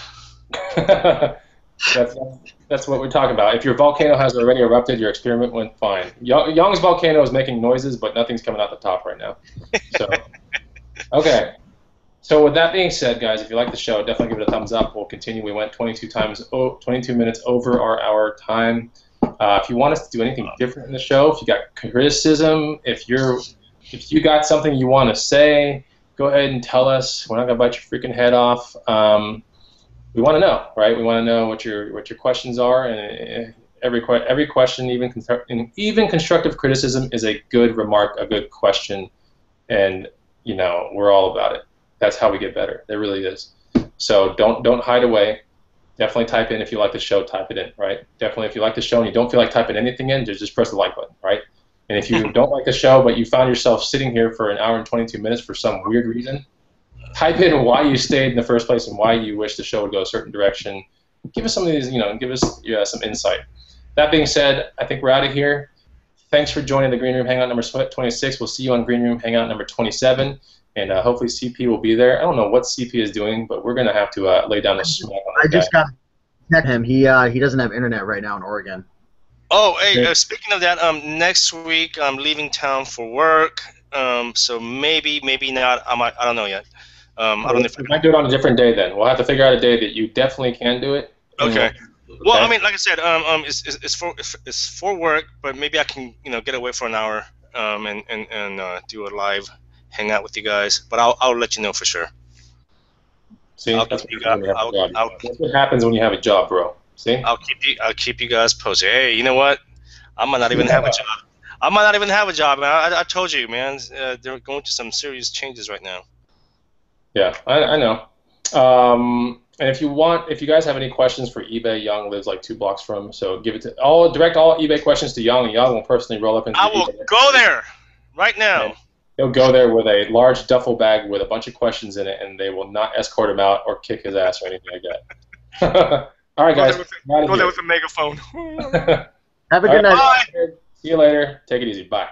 That's what we're talking about. If your volcano has already erupted, your experiment went fine. Young's volcano is making noises, but nothing's coming out the top right now. So, okay. So with that being said, guys, if you like the show, definitely give it a thumbs up. We'll continue. We went 22 minutes over our hour time. If you want us to do anything different in the show, if you got criticism, if you got something you want to say, go ahead and tell us. We're not gonna bite your freaking head off. We want to know, right? We want to know what your questions are, and every question, even constructive criticism, is a good remark, a good question, and we're all about it. That's how we get better. There really is. So don't hide away. Definitely type in if you like the show. Type it in, right? Definitely if you like the show and you don't feel like typing anything in, just press the like button, right? And if you don't like the show but you found yourself sitting here for an hour and 22 minutes for some weird reason, type in why you stayed in the first place and why you wish the show would go a certain direction. Give us some of these, give us some insight. That being said, I think we're out of here. Thanks for joining the Green Room Hangout number 26. We'll see you on Green Room Hangout number 27. And hopefully CP will be there. I don't know what CP is doing, but we're going to have to lay down the smack on that I just got to check him. He doesn't have internet right now in Oregon. Oh, hey, speaking of that, next week I'm leaving town for work, so maybe not. I don't know yet. I don't know if we might do it on a different day then. We'll have to figure out a day that you definitely can do it. Okay. Well, I mean, like I said, it's for work, but maybe I can get away for an hour and do a live hangout with you guys. But I'll let you know for sure. See, that's what happens when you have a job, bro. See? I'll keep you guys posted. Hey, you know what? I might not even have a job. I might not even have a job, man. I told you, man. They're going through some serious changes right now. Yeah, I know. And if you guys have any questions for eBay, Young lives like 2 blocks from, so direct all eBay questions to Young, and Young will personally roll up into. I will go there right now. And he'll go there with a large duffel bag with a bunch of questions in it, and they will not escort him out or kick his ass or anything like that. All right, guys. Go there with a megaphone. Have a good night. Bye. See you later. Take it easy. Bye.